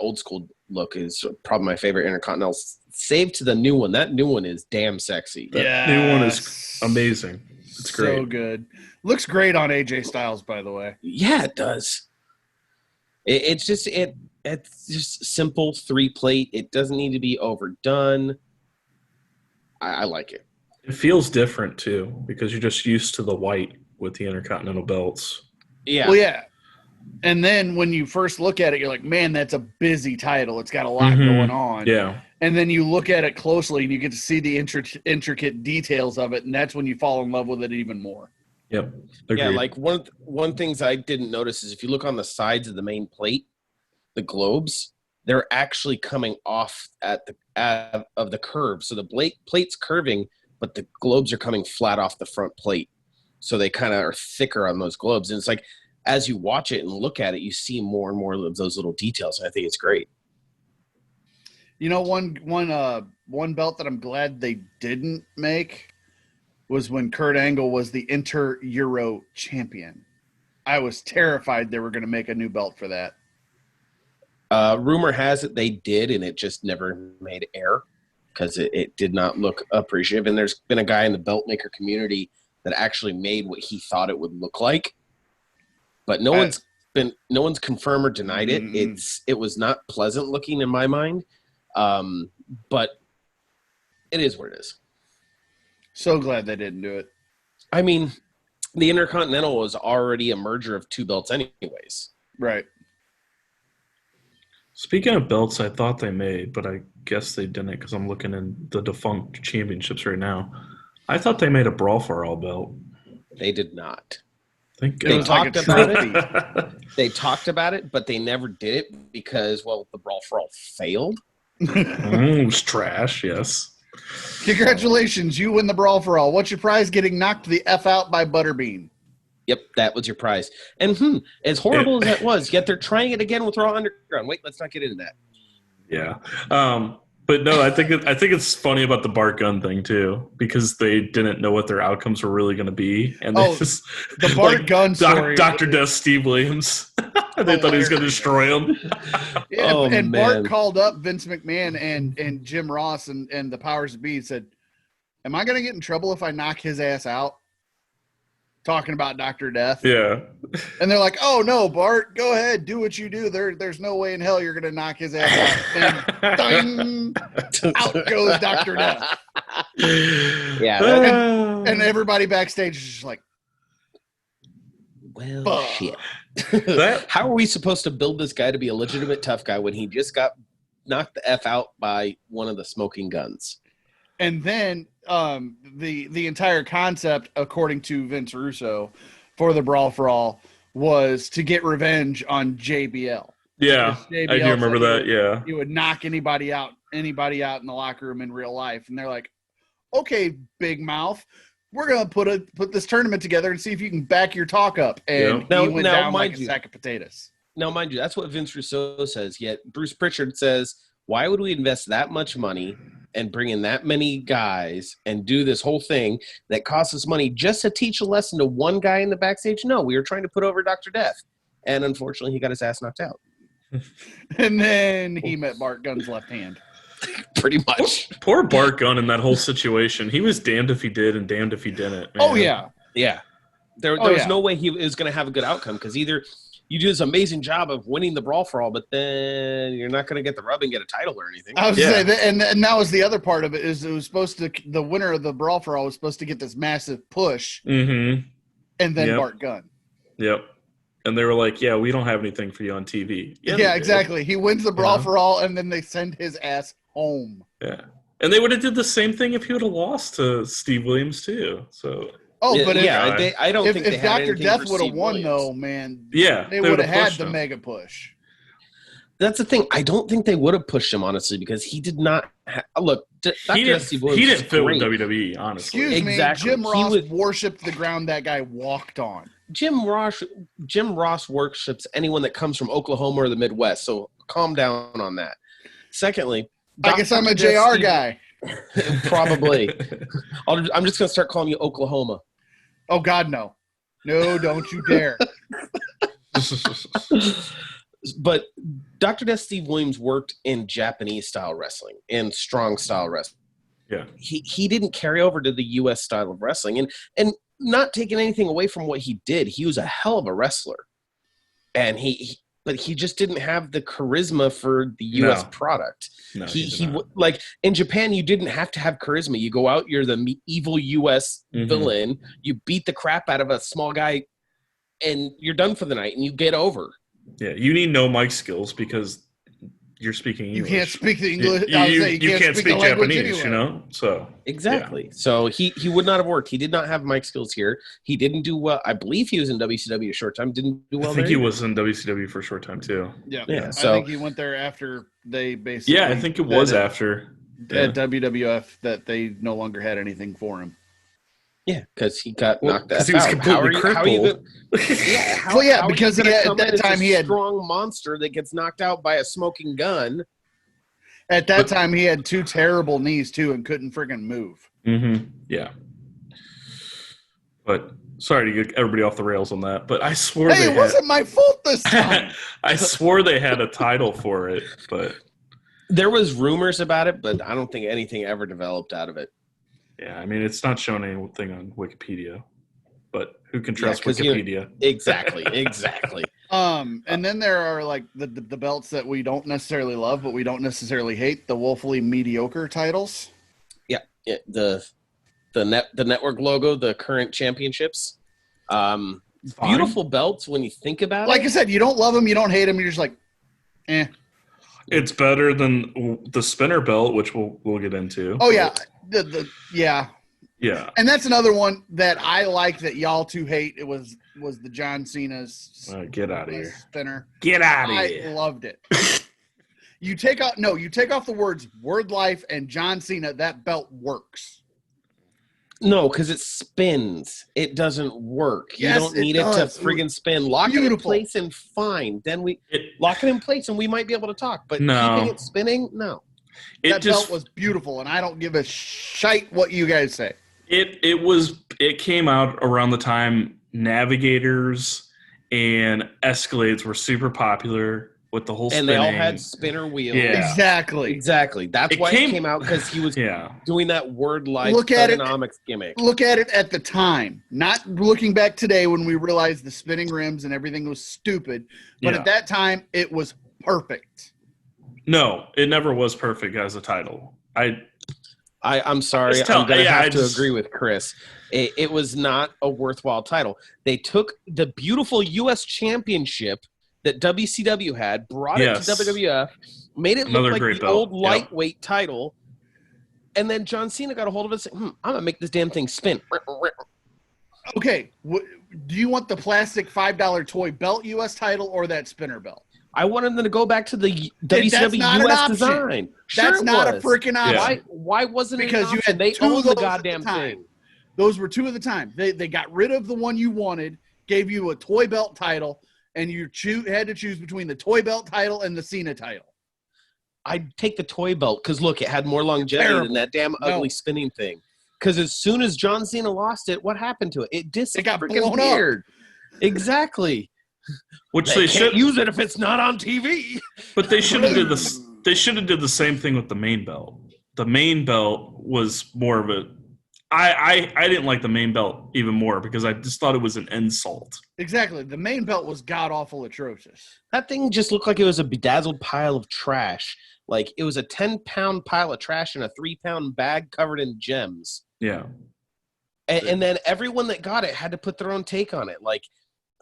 [SPEAKER 2] old school look is probably my favorite Intercontinental, saved to the new one. That new one is damn sexy.
[SPEAKER 3] That new one is amazing. It's great.
[SPEAKER 1] So good. Looks great on AJ Styles, by the way.
[SPEAKER 2] Yeah, it does. It's just simple 3-plate. It doesn't need to be overdone. I like it.
[SPEAKER 3] It feels different too, because you're just used to the white with the Intercontinental belts.
[SPEAKER 2] Yeah.
[SPEAKER 1] Well, yeah. And then when you first look at it, you're like, man, that's a busy title. It's got a lot going on.
[SPEAKER 3] Yeah.
[SPEAKER 1] And then you look at it closely and you get to see the intricate details of it. And that's when you fall in love with it even more.
[SPEAKER 3] Yep. Agreed.
[SPEAKER 2] Yeah, like one things I didn't notice is if you look on the sides of the main plate, the globes, they're actually coming off of the curve. So the plate's curving, but the globes are coming flat off the front plate. So they kind of are thicker on those globes. And it's like, as you watch it and look at it, you see more and more of those little details. And I think it's great.
[SPEAKER 1] One belt that I'm glad they didn't make was when Kurt Angle was the Inter-Euro champion. I was terrified they were going to make a new belt for that.
[SPEAKER 2] Rumor has it they did, and it just never made air because it did not look appreciative. And there's been a guy in the belt maker community that actually made what he thought it would look like, but no one's confirmed or denied it. It was not pleasant looking in my mind, but it is what it is.
[SPEAKER 1] So glad they didn't do it.
[SPEAKER 2] I mean, the Intercontinental was already a merger of 2 belts anyways.
[SPEAKER 1] Right.
[SPEAKER 3] Speaking of belts, I thought they made, but I guess they didn't because I'm looking in the defunct championships right now. I thought they made a Brawl for All belt.
[SPEAKER 2] They did not.
[SPEAKER 3] Thank
[SPEAKER 2] They
[SPEAKER 3] God.
[SPEAKER 2] talked about it. They talked about it, but they never did it because, well, the Brawl for All failed.
[SPEAKER 3] It was trash, yes.
[SPEAKER 1] Congratulations, you win the Brawl for All. What's your prize? Getting knocked the F out by Butterbean.
[SPEAKER 2] Yep, that was your prize. And as horrible as that was, yet they're trying it again with Raw Underground. Wait, let's not get into that.
[SPEAKER 3] Yeah. But no, I think it's funny about the Bart Gunn thing too, because they didn't know what their outcomes were really going to be, and they just
[SPEAKER 1] the Bart Gunn story,
[SPEAKER 3] Dr. Death Steve Williams. They thought he was going to destroy him.
[SPEAKER 1] Yeah, and Bart called up Vince McMahon and Jim Ross and the powers that be and said, "Am I going to get in trouble if I knock his ass out?" Talking about Dr. Death.
[SPEAKER 3] Yeah.
[SPEAKER 1] And they're like, "Oh no, Bart, go ahead, do what you do. There's no way in hell you're gonna knock his ass out." And ding, out goes Dr. Death.
[SPEAKER 2] Yeah.
[SPEAKER 1] And everybody backstage is just like,
[SPEAKER 2] well, shit. How are we supposed to build this guy to be a legitimate tough guy when he just got knocked the F out by one of the smoking guns?
[SPEAKER 1] And then the entire concept, according to Vince Russo, for the Brawl for All was to get revenge on JBL.
[SPEAKER 3] Yeah,
[SPEAKER 1] JBL
[SPEAKER 3] I do remember that. Yeah,
[SPEAKER 1] he would knock anybody out in the locker room in real life, and they're like, "Okay, Big Mouth, we're gonna put this tournament together and see if you can back your talk up." And he went down like a sack of potatoes.
[SPEAKER 2] Now, mind you, that's what Vince Russo says. Yet Bruce Pritchard says, "Why would we invest that much money and bring in that many guys and do this whole thing that costs us money just to teach a lesson to one guy in the backstage?" No, we were trying to put over Dr. Death. And unfortunately, he got his ass knocked out.
[SPEAKER 1] And then he met Bart Gunn's left hand.
[SPEAKER 2] Pretty much.
[SPEAKER 3] Poor Bart Gunn in that whole situation. He was damned if he did and damned if he didn't. Man.
[SPEAKER 1] Oh, yeah.
[SPEAKER 2] Yeah. There was no way he was going to have a good outcome because either you do this amazing job of winning the Brawl for All, but then you're not going to get the rub and get a title or anything.
[SPEAKER 1] I was saying, and that was the other part of it, is it was supposed to, the winner of the Brawl for All was supposed to get this massive push, and then Bart Gunn.
[SPEAKER 3] Yep. And they were like, "Yeah, we don't have anything for you on TV."
[SPEAKER 1] Yeah, exactly. He wins the Brawl for All, and then they send his ass home.
[SPEAKER 3] Yeah. And they would have did the same thing if he would have lost to Steve Williams too. So.
[SPEAKER 1] Oh, but
[SPEAKER 2] I don't think
[SPEAKER 1] if Dr. Death would have won, though, man, they would have had the mega push.
[SPEAKER 2] That's the thing. I don't think they would have pushed him, honestly, because he did not look.
[SPEAKER 3] He didn't fit with WWE, honestly.
[SPEAKER 1] Excuse me, Jim Ross worshipped the ground that guy walked on.
[SPEAKER 2] Jim Ross worships anyone that comes from Oklahoma or the Midwest, so calm down on that. Secondly,
[SPEAKER 1] I guess I'm a JR guy.
[SPEAKER 2] Probably. I'm just going to start calling you Oklahoma.
[SPEAKER 1] Oh, God, no. No, don't you dare.
[SPEAKER 2] But Dr. Death Steve Williams worked in Japanese-style wrestling, in strong-style wrestling.
[SPEAKER 3] Yeah.
[SPEAKER 2] He didn't carry over to the U.S. style of wrestling. And not taking anything away from what he did, he was a hell of a wrestler. And but he just didn't have the charisma for the U.S. product.
[SPEAKER 3] No,
[SPEAKER 2] he like in Japan, you didn't have to have charisma. You go out, you're the evil U.S. villain. You beat the crap out of a small guy, and you're done for the night, and you get over.
[SPEAKER 3] Yeah, you need no mic skills because you're speaking English.
[SPEAKER 1] You can't speak the English.
[SPEAKER 3] You can't speak Japanese, anyway. You know? So
[SPEAKER 2] exactly.
[SPEAKER 3] Yeah.
[SPEAKER 2] So he would not have worked. He did not have mic skills here. He didn't do well. I believe he was in WCW a short time. Didn't do well.
[SPEAKER 3] I think he was in WCW for a short time too.
[SPEAKER 1] Yeah. So I think he went there after they basically.
[SPEAKER 3] Yeah, I think it was after
[SPEAKER 1] at WWF that they no longer had anything for him.
[SPEAKER 2] Yeah, because he got knocked out.
[SPEAKER 3] Because he was completely crippled.
[SPEAKER 1] Because at that time he had
[SPEAKER 2] a strong monster that gets knocked out by a smoking gun.
[SPEAKER 1] At that time, he had two terrible knees too and couldn't friggin' move.
[SPEAKER 3] Yeah. But sorry to get everybody off the rails on that. But I swore
[SPEAKER 1] it wasn't my fault this time.
[SPEAKER 3] I swore they had a title for it, but
[SPEAKER 2] there was rumors about it, but I don't think anything ever developed out of it.
[SPEAKER 3] Yeah, I mean, it's not showing anything on Wikipedia, but who can trust Wikipedia?
[SPEAKER 2] Exactly.
[SPEAKER 1] And then there are like the belts that we don't necessarily love, but we don't necessarily hate, the woefully mediocre titles.
[SPEAKER 2] Yeah. The network logo, the current championships. Beautiful belts when you think about it.
[SPEAKER 1] Like I said, you don't love them, you don't hate them, you're just like, eh.
[SPEAKER 3] It's better than the spinner belt, which we'll get into.
[SPEAKER 1] Oh yeah.
[SPEAKER 3] Yeah.
[SPEAKER 1] And that's another one that I like that y'all two hate. It was the John Cena's
[SPEAKER 3] get out of here.
[SPEAKER 1] Spinner.
[SPEAKER 3] Get out of here.
[SPEAKER 1] I loved it. You take off the words Word Life and John Cena, that belt works.
[SPEAKER 2] No, because it spins. It doesn't work.
[SPEAKER 1] Yes,
[SPEAKER 2] you don't need it to friggin' spin. Lock it in place and fine. Then lock it in place and we might be able to talk. But keeping it spinning, no.
[SPEAKER 1] That belt was beautiful, and I don't give a shite what you guys say.
[SPEAKER 3] It came out around the time Navigators and Escalades were super popular with the whole spinning.
[SPEAKER 2] And they all had spinner wheels.
[SPEAKER 3] Yeah.
[SPEAKER 1] Exactly.
[SPEAKER 2] That's why it came out, because he was doing that word-like ergonomics gimmick.
[SPEAKER 1] Look at it at the time. Not looking back today when we realized the spinning rims and everything was stupid. But at that time, it was perfect.
[SPEAKER 3] No, it never was perfect as a title.
[SPEAKER 2] I'm sorry. I'm going to have to agree with Chris. It was not a worthwhile title. They took the beautiful U.S. championship that WCW had, brought it to WWF, made it look like the old lightweight title, and then John Cena got a hold of it and said, I'm going to make this damn thing spin.
[SPEAKER 1] Okay, do you want the plastic $5 toy belt U.S. title or that spinner belt?
[SPEAKER 2] I wanted them to go back to the WCW US design.
[SPEAKER 1] That's not a freaking option.
[SPEAKER 2] Why wasn't it
[SPEAKER 1] because
[SPEAKER 2] you had they owned the goddamn thing.
[SPEAKER 1] Those were two at the time. They got rid of the one you wanted, gave you a toy belt title, and you had to choose between the toy belt title and the Cena title.
[SPEAKER 2] I'd take the toy belt because, look, it had more longevity than that damn ugly spinning thing. Because as soon as John Cena lost it, what happened to it? It got blown up. Exactly.
[SPEAKER 3] Which they should
[SPEAKER 2] use it if it's not on TV.
[SPEAKER 3] But they should have did this. They should have did the same thing with the main belt. The main belt was more of a. I didn't like the main belt even more because I just thought it was an insult.
[SPEAKER 1] Exactly. The main belt was god awful atrocious.
[SPEAKER 2] That thing just looked like it was a bedazzled pile of trash. Like it was a 10-pound pile of trash in a 3-pound bag covered in gems.
[SPEAKER 3] Yeah.
[SPEAKER 2] And then everyone that got it had to put their own take on it. Like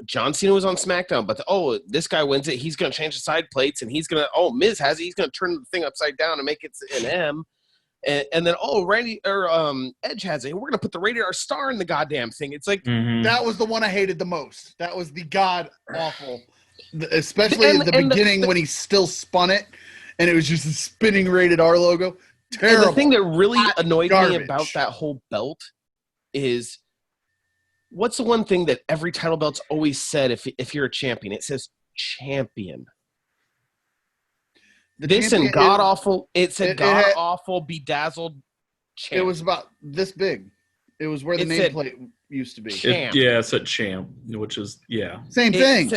[SPEAKER 2] John Cena was on SmackDown, but this guy wins it. He's going to change the side plates, and he's going to Miz has it. He's going to turn the thing upside down and make it an M. And then Edge has it. We're going to put the rated R star in the goddamn thing. It's like
[SPEAKER 1] that was the one I hated the most. That was the god awful, especially at the beginning when he still spun it, and it was just a spinning rated R logo. Terrible.
[SPEAKER 2] And the thing that really annoyed me about that whole belt is, what's the one thing that every title belt's always said if you're a champion? It says champion. This and god-awful, it said god-awful, bedazzled champ.
[SPEAKER 1] It was about this big. It was where the nameplate used to be.
[SPEAKER 3] It said champ, which is,
[SPEAKER 1] Same thing.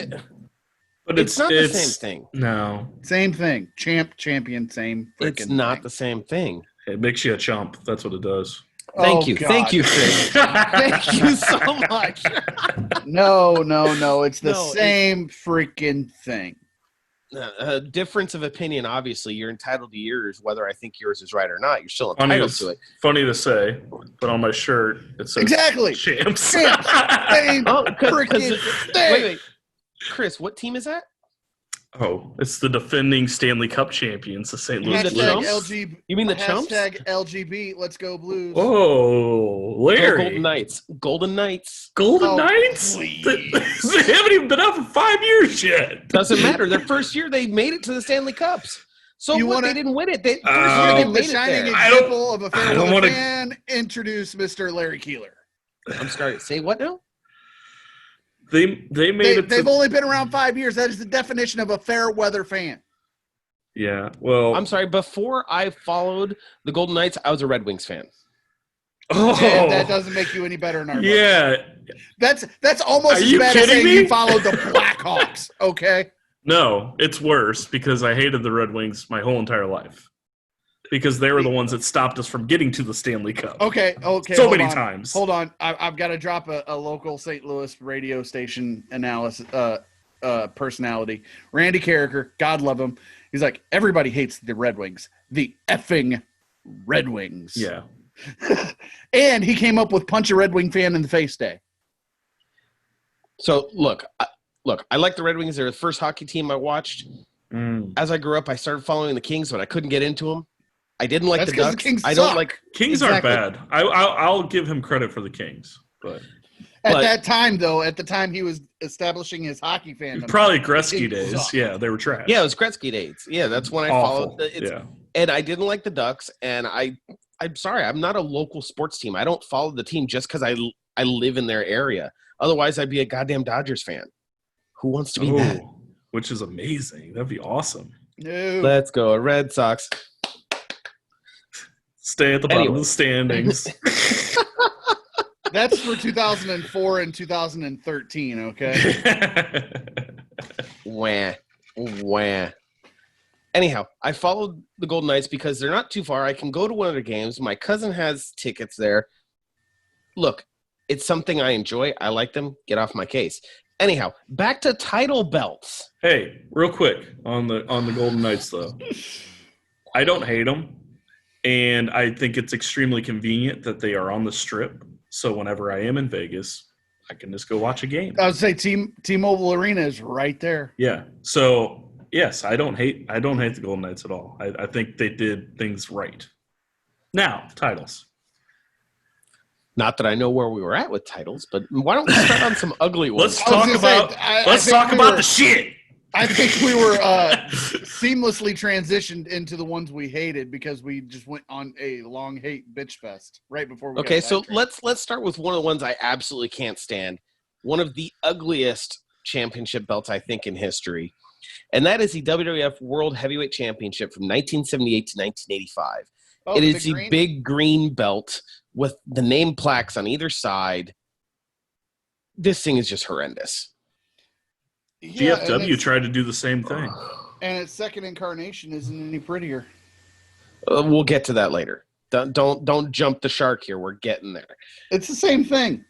[SPEAKER 2] But it's not the same thing.
[SPEAKER 3] No.
[SPEAKER 1] Same thing. Champion, same freaking
[SPEAKER 2] It's not
[SPEAKER 1] thing.
[SPEAKER 2] The same thing.
[SPEAKER 3] It makes you a chump. That's what it does.
[SPEAKER 2] Thank you. Thank you, Chris. Thank you so much.
[SPEAKER 1] No. It's the same freaking thing.
[SPEAKER 2] A difference of opinion, obviously. You're entitled to yours, whether I think yours is right or not. You're still entitled to it.
[SPEAKER 3] Funny to say, but on my shirt, it says champs.
[SPEAKER 1] Same freaking thing.
[SPEAKER 2] Wait. Chris, what team is that?
[SPEAKER 3] Oh, it's the defending Stanley Cup champions, the St. Louis Blues.
[SPEAKER 2] You mean the Chumps?
[SPEAKER 1] Hashtag LGB, let's go Blues.
[SPEAKER 3] Oh, Larry.
[SPEAKER 2] Golden Knights.
[SPEAKER 3] Golden Knights? They haven't even been out for 5 years yet.
[SPEAKER 2] Doesn't matter. Their first year, they made it to the Stanley Cups. So they didn't win it. They made
[SPEAKER 1] the shining example of a fair fan. Introduce Mr. Larry Keeler.
[SPEAKER 2] I'm sorry. Say what now?
[SPEAKER 3] They made it.
[SPEAKER 1] They've only been around 5 years. That is the definition of a fair weather fan.
[SPEAKER 3] Yeah. Well,
[SPEAKER 2] I'm sorry. Before I followed the Golden Knights, I was a Red Wings fan.
[SPEAKER 1] Oh, and that doesn't make you any better in our
[SPEAKER 3] books.
[SPEAKER 1] That's almost as bad as saying you followed the Blackhawks. Okay.
[SPEAKER 3] No, it's worse because I hated the Red Wings my whole entire life. Because they were the ones that stopped us from getting to the Stanley Cup.
[SPEAKER 1] Okay.
[SPEAKER 3] So many times.
[SPEAKER 1] Hold on. I've got to drop a local St. Louis radio station analysis personality. Randy Carricker, God love him. He's like, everybody hates the Red Wings. The effing Red Wings.
[SPEAKER 3] Yeah.
[SPEAKER 1] And he came up with Punch a Red Wing fan in the face day.
[SPEAKER 2] So, look, I like the Red Wings. They're the first hockey team I watched. As I grew up, I started following the Kings, but I couldn't get into them. I didn't like the Ducks.
[SPEAKER 1] I don't like
[SPEAKER 3] Kings aren't bad. I'll give him credit for the Kings, but
[SPEAKER 1] that time though, at the time he was establishing his hockey fandom.
[SPEAKER 3] Probably Gretzky days. Sucked. Yeah, they were trash.
[SPEAKER 2] Yeah, it was Gretzky days. Yeah, that's when I followed. And I didn't like the Ducks. And I'm sorry, I'm not a local sports team. I don't follow the team just because I live in their area. Otherwise, I'd be a goddamn Dodgers fan. Who wants to be that?
[SPEAKER 3] Which is amazing. That'd be awesome.
[SPEAKER 1] No.
[SPEAKER 2] Let's go, Red Sox.
[SPEAKER 3] Stay at the bottom of
[SPEAKER 2] Anyway.
[SPEAKER 3] the standings.
[SPEAKER 1] That's for 2004 and 2013, okay?
[SPEAKER 2] Wah. Wah. Anyhow, I followed the Golden Knights because they're not too far. I can go to one of their games. My cousin has tickets there. Look, it's something I enjoy. I like them. Get off my case. Anyhow, back to title belts.
[SPEAKER 3] Hey, real quick on the Golden Knights though. I don't hate them, and I think it's extremely convenient that they are on the Strip. So whenever I am in Vegas, I can just go watch a game.
[SPEAKER 1] I would say T-Mobile Arena is right there.
[SPEAKER 3] Yeah. So yes, I don't hate the Golden Knights at all. I think they did things right. Now, titles.
[SPEAKER 2] Not that I know where we were at with titles, but why don't we start on some ugly ones?
[SPEAKER 3] Let's talk about the shit.
[SPEAKER 1] I think we were seamlessly transitioned into the ones we hated because we just went on a long hate bitch fest right before we
[SPEAKER 2] Okay,
[SPEAKER 1] got
[SPEAKER 2] so
[SPEAKER 1] backtracked.
[SPEAKER 2] let's start with one of the ones I absolutely can't stand. One of the ugliest championship belts, I think, in history. And that is the WWF World Heavyweight Championship from 1978 to 1985.
[SPEAKER 1] Oh,
[SPEAKER 2] it is the
[SPEAKER 1] green?
[SPEAKER 2] big green belt with the name plaques on either side. This thing is just horrendous.
[SPEAKER 1] Yeah,
[SPEAKER 3] GFW tried to do the same thing.
[SPEAKER 1] and its second incarnation isn't any prettier.
[SPEAKER 2] We'll get to that later. Don't jump the shark here. We're getting there.
[SPEAKER 1] It's the same thing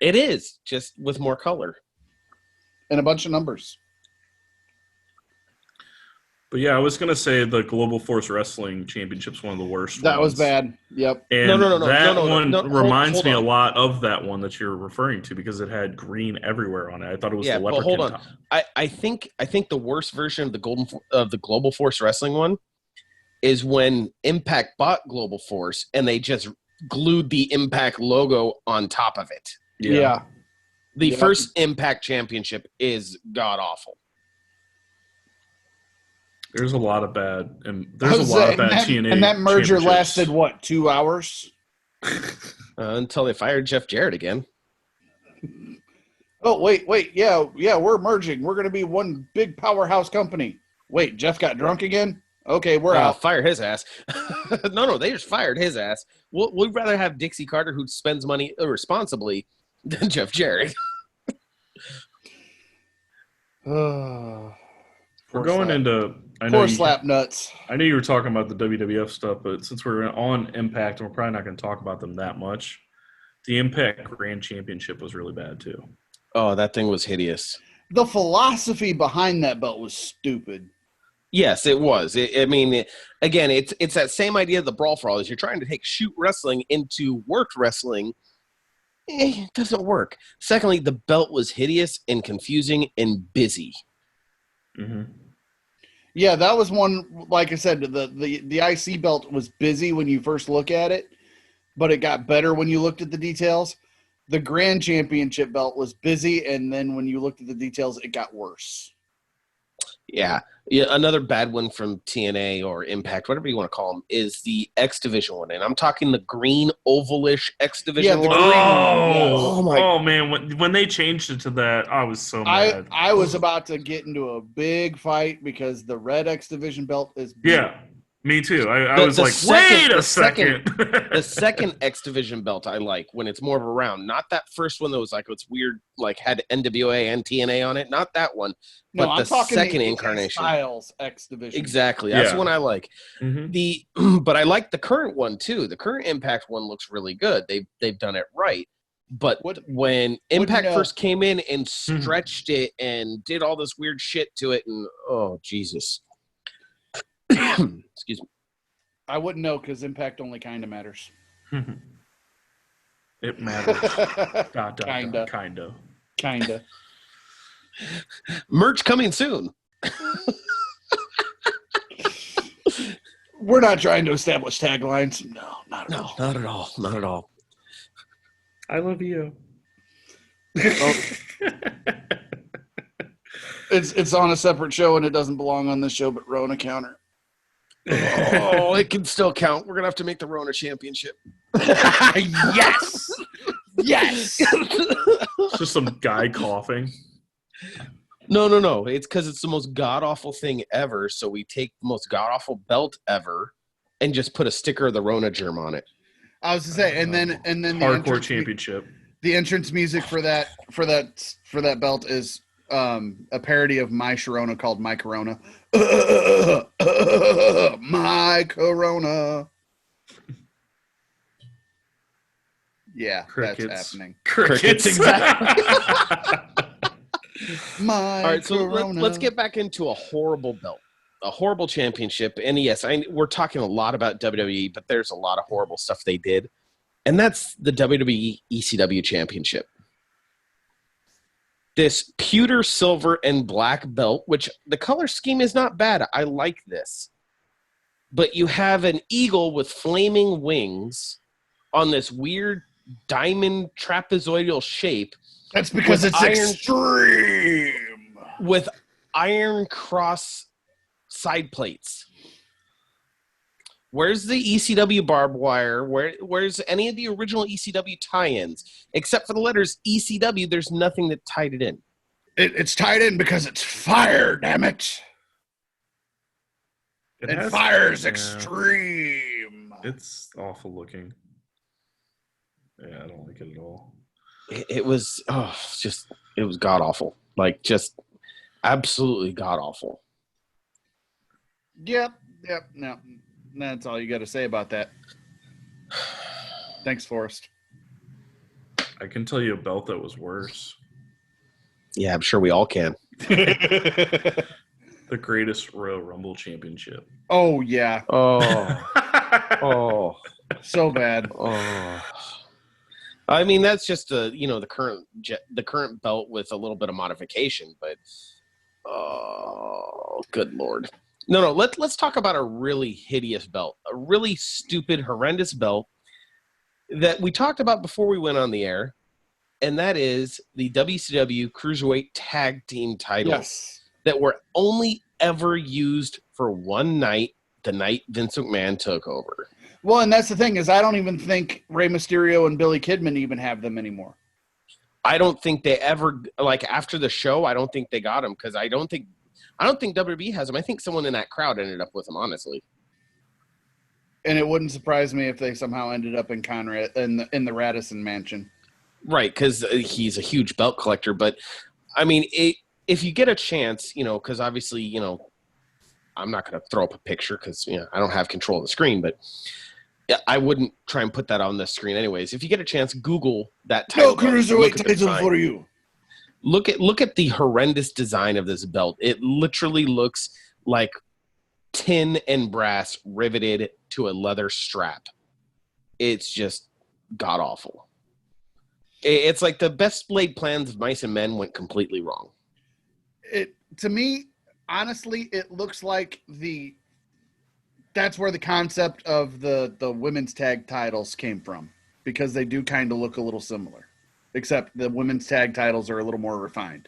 [SPEAKER 2] It is, just with more color.
[SPEAKER 1] and a bunch of numbers.
[SPEAKER 3] But yeah, I was gonna say the Global Force Wrestling Championship's one of the worst.
[SPEAKER 1] That was
[SPEAKER 3] ones.
[SPEAKER 1] bad. Yep.
[SPEAKER 3] And
[SPEAKER 2] No,
[SPEAKER 3] that
[SPEAKER 2] no,
[SPEAKER 3] one
[SPEAKER 2] hold
[SPEAKER 3] reminds me a
[SPEAKER 2] on.
[SPEAKER 3] lot of that one that you're referring to because it had green everywhere on it. I thought it was the
[SPEAKER 2] but
[SPEAKER 3] leprechaun
[SPEAKER 2] hold on.
[SPEAKER 3] top.
[SPEAKER 2] I think the worst version of the Global Force Wrestling one is when Impact bought Global Force and they just glued the Impact logo on top of it.
[SPEAKER 1] Yeah.
[SPEAKER 2] The
[SPEAKER 1] Yep.
[SPEAKER 2] first Impact Championship is god awful.
[SPEAKER 3] There's a lot of bad, and
[SPEAKER 1] I
[SPEAKER 3] there's
[SPEAKER 1] was
[SPEAKER 3] a lot
[SPEAKER 1] saying,
[SPEAKER 3] of bad
[SPEAKER 1] and that,
[SPEAKER 3] TNA.
[SPEAKER 1] and that merger
[SPEAKER 3] championships.
[SPEAKER 1] lasted what, 2 hours?
[SPEAKER 2] Until they fired Jeff Jarrett again.
[SPEAKER 1] Oh, wait, yeah, we're merging. We're going to be one big powerhouse company. Wait, Jeff got drunk again? Okay, we're out.
[SPEAKER 2] Fire his ass. No, they just fired his ass. We'd rather have Dixie Carter, who spends money irresponsibly, than Jeff Jarrett.
[SPEAKER 3] We're going into.
[SPEAKER 1] Poor slap nuts.
[SPEAKER 3] I knew you were talking about the WWF stuff, but since we're on Impact, and we're probably not going to talk about them that much. The Impact Grand Championship was really bad too.
[SPEAKER 2] Oh, that thing was hideous.
[SPEAKER 1] The philosophy behind that belt was stupid.
[SPEAKER 2] Yes, it was. Again, it's that same idea of the Brawl for All. Is you're trying to take shoot wrestling into worked wrestling. It doesn't work. Secondly, the belt was hideous and confusing and busy.
[SPEAKER 3] Mm-hmm.
[SPEAKER 1] Yeah, that was one, like I said, the IC belt was busy when you first look at it, but it got better when you looked at the details. The Grand Championship belt was busy, and then when you looked at the details, it got worse.
[SPEAKER 2] Yeah. Another bad one from TNA or Impact, whatever you want to call them, is the X Division one. And I'm talking the green ovalish X Division one.
[SPEAKER 3] Oh man, when they changed it to that, I was so mad.
[SPEAKER 1] I was about to get into a big fight because the red X Division belt is
[SPEAKER 3] Yeah, me too. I was like, wait a second.
[SPEAKER 2] The second X Division belt I like when it's more of a round. Not that first one that was like, it's weird, like had NWA and TNA on it. Not that one.
[SPEAKER 1] No,
[SPEAKER 2] but
[SPEAKER 1] I'm
[SPEAKER 2] the
[SPEAKER 1] talking
[SPEAKER 2] second
[SPEAKER 1] the
[SPEAKER 2] incarnation.
[SPEAKER 1] Styles X Division.
[SPEAKER 2] Exactly. That's
[SPEAKER 3] Yeah.
[SPEAKER 2] the one I like.
[SPEAKER 3] Mm-hmm.
[SPEAKER 2] But I like the current one too. The current Impact one looks really good. They've done it right. But when Impact first came in and stretched it and did all this weird shit to it, and oh Jesus, excuse me.
[SPEAKER 1] I wouldn't know because Impact only kind of matters.
[SPEAKER 3] It matters.
[SPEAKER 1] Kinda.
[SPEAKER 2] Merch coming soon.
[SPEAKER 1] We're not trying to establish taglines. No, not at all.
[SPEAKER 2] Not at all. Not at all.
[SPEAKER 3] I love you.
[SPEAKER 1] It's on a separate show and it doesn't belong on this show, but Rona counter.
[SPEAKER 2] Oh, it can still count. We're gonna have to make the Rona Championship.
[SPEAKER 1] Yes.
[SPEAKER 3] It's just some guy coughing.
[SPEAKER 2] No. It's because it's the most god awful thing ever. So we take the most god awful belt ever and just put a sticker of the Rona germ on it.
[SPEAKER 1] I was to say, and then
[SPEAKER 3] hardcore championship.
[SPEAKER 1] The entrance music for that belt is a parody of My Sharona called My Corona. My Corona. Yeah,
[SPEAKER 3] Crickets.
[SPEAKER 1] that's happening.
[SPEAKER 2] Crickets, exactly.
[SPEAKER 1] My
[SPEAKER 2] All right, so
[SPEAKER 1] Corona.
[SPEAKER 2] let's get back into a horrible belt, a horrible championship. And yes, we're talking a lot about WWE, but there's a lot of horrible stuff they did. And that's the WWE ECW Championship. This pewter, silver, and black belt, which the color scheme is not bad. I like this. But you have an eagle with flaming wings on this weird diamond trapezoidal shape.
[SPEAKER 1] That's because it's extreme.
[SPEAKER 2] With iron cross side plates. Where's the ECW barbed wire? Where's any of the original ECW tie-ins? Except for the letters ECW, there's nothing that tied it in.
[SPEAKER 1] It's tied in because it's fire, damn it. And fire's extreme.
[SPEAKER 3] It's awful looking. Yeah, I don't like it at all.
[SPEAKER 2] It was god awful. Like, just absolutely god awful.
[SPEAKER 1] Yep. No. That's all you got to say about that. Thanks, Forrest.
[SPEAKER 3] I can tell you a belt that was worse.
[SPEAKER 2] Yeah, I'm sure we all can.
[SPEAKER 3] The Greatest Royal Rumble Championship.
[SPEAKER 1] Oh, yeah.
[SPEAKER 2] Oh.
[SPEAKER 1] So bad.
[SPEAKER 2] Oh. I mean, that's just the current belt with a little bit of modification, but oh, good Lord. No, let's talk about a really hideous belt, a really stupid, horrendous belt that we talked about before we went on the air, and that is the WCW Cruiserweight Tag Team titles that were only ever used for one night, the night Vince McMahon took over.
[SPEAKER 1] Well, and that's the thing is I don't even think Rey Mysterio and Billy Kidman even have them anymore.
[SPEAKER 2] I don't think they ever, like, after the show, I don't think they got them because I don't think WWE has them. I think someone in that crowd ended up with them, honestly.
[SPEAKER 1] And it wouldn't surprise me if they somehow ended up in Conrad in the Radisson mansion.
[SPEAKER 2] Right, because he's a huge belt collector. But, I mean, if you get a chance, because obviously, I'm not going to throw up a picture because, I don't have control of the screen. But I wouldn't try and put that on the screen anyways. If you get a chance, Google that title.
[SPEAKER 1] No Cruiserweight title for you.
[SPEAKER 2] Look at the horrendous design of this belt. It literally looks like tin and brass riveted to a leather strap. It's just god awful. It's like the best laid plans of mice and men went completely wrong.
[SPEAKER 1] To me, honestly, it looks like that's where the concept of the women's tag titles came from, because they do kind of look a little similar. Except the women's tag titles are a little more refined.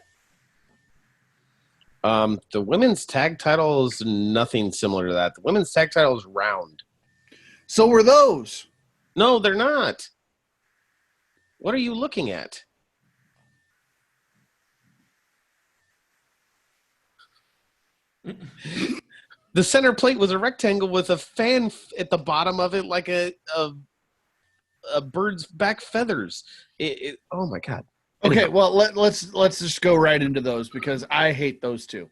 [SPEAKER 2] The women's tag title is nothing similar to that. The women's tag title is round.
[SPEAKER 1] So were those.
[SPEAKER 2] No, they're not. What are you looking at? The center plate was a rectangle with a fan at the bottom of it, like a bird's back feathers. Oh my God.
[SPEAKER 1] Okay, well let's just go right into those because I hate those two.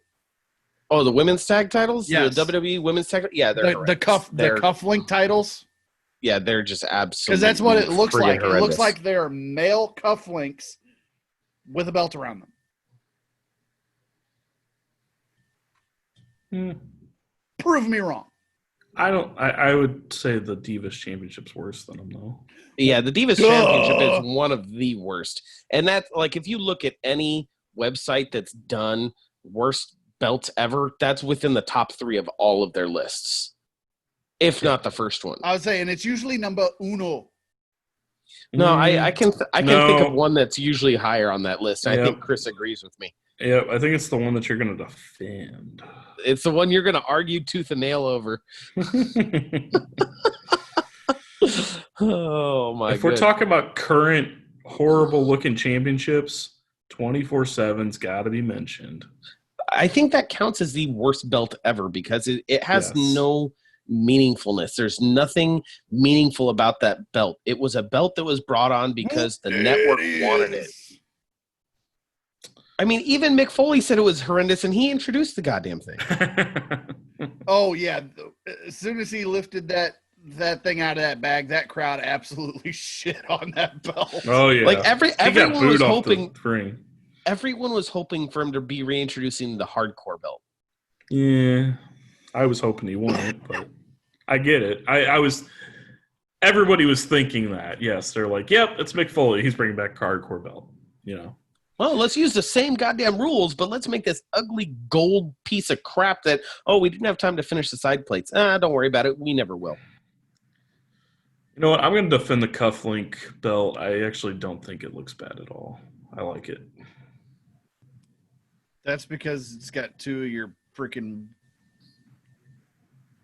[SPEAKER 2] Oh, the women's tag titles?
[SPEAKER 1] Yes.
[SPEAKER 2] The WWE women's tag. Yeah, they're
[SPEAKER 1] the cufflink titles.
[SPEAKER 2] Yeah, they're just absolutely.
[SPEAKER 1] Because that's what it looks like.
[SPEAKER 2] Horrendous.
[SPEAKER 1] It looks like they're male cufflinks with a belt around them. Prove me wrong.
[SPEAKER 3] I would say the Divas Championship's worse than them, though.
[SPEAKER 2] Yeah, the Divas Championship is one of the worst. And that's, like, if you look at any website that's done worst belts ever, that's within the top 3 of all of their lists, if not the first one.
[SPEAKER 1] I would say, and it's usually number uno.
[SPEAKER 2] No, I can think of one that's usually higher on that list. Yep. I think Chris agrees with me.
[SPEAKER 3] Yeah, I think it's the one that you're going to defend.
[SPEAKER 2] It's the one you're going to argue tooth and nail over. Oh, my God.
[SPEAKER 3] If we're talking about current horrible-looking championships, 24/7's got to be mentioned.
[SPEAKER 2] I think that counts as the worst belt ever because it has no meaningfulness. There's nothing meaningful about that belt. It was a belt that was brought on because the network wanted it. I mean, even Mick Foley said it was horrendous, and he introduced the goddamn thing.
[SPEAKER 1] Oh, yeah. As soon as he lifted that thing out of that bag, that crowd absolutely shit on that belt.
[SPEAKER 3] Oh, yeah.
[SPEAKER 2] Like, everyone was hoping...
[SPEAKER 3] Everyone
[SPEAKER 2] was hoping for him to be reintroducing the hardcore belt.
[SPEAKER 3] Yeah. I was hoping he wouldn't, but I get it. Everybody was thinking that. Yes, they're like, yep, it's Mick Foley. He's bringing back hardcore belt, you know.
[SPEAKER 2] Well, let's use the same goddamn rules, but let's make this ugly gold piece of crap that, we didn't have time to finish the side plates. Don't worry about it. We never will.
[SPEAKER 3] You know what? I'm going to defend the cufflink belt. I actually don't think it looks bad at all. I like it.
[SPEAKER 1] That's because it's got two of your freaking...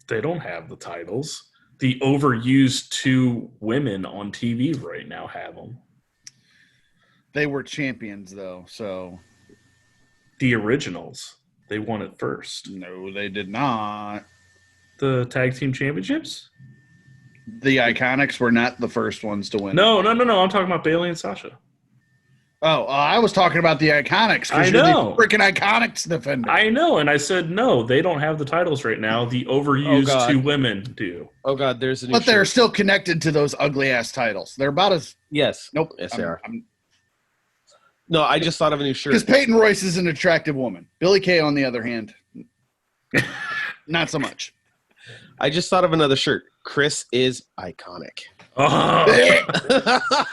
[SPEAKER 3] They don't have the titles. The overused two women on TV right now have them.
[SPEAKER 1] They were champions, though, so...
[SPEAKER 3] The originals. They won it first.
[SPEAKER 1] No, they did not.
[SPEAKER 3] The tag team championships?
[SPEAKER 1] The Iconics were not the first ones to win.
[SPEAKER 3] No. I'm talking about Bayley and Sasha.
[SPEAKER 1] Oh, I was talking about the Iconics.
[SPEAKER 3] I
[SPEAKER 1] you're
[SPEAKER 3] know.
[SPEAKER 1] the freaking Iconics defender.
[SPEAKER 3] I know, and I said, no, they don't have the titles right now. The overused two women do.
[SPEAKER 2] Oh, God, there's a new
[SPEAKER 1] But they're still connected to those ugly-ass titles. They're about as...
[SPEAKER 2] Yes.
[SPEAKER 1] Nope.
[SPEAKER 2] Yes, they are. No, I just thought of a new shirt.
[SPEAKER 1] Because Peyton Royce is an attractive woman. Billie Kay, on the other hand, not so much.
[SPEAKER 2] I just thought of another shirt. Chris is iconic.
[SPEAKER 3] Oh.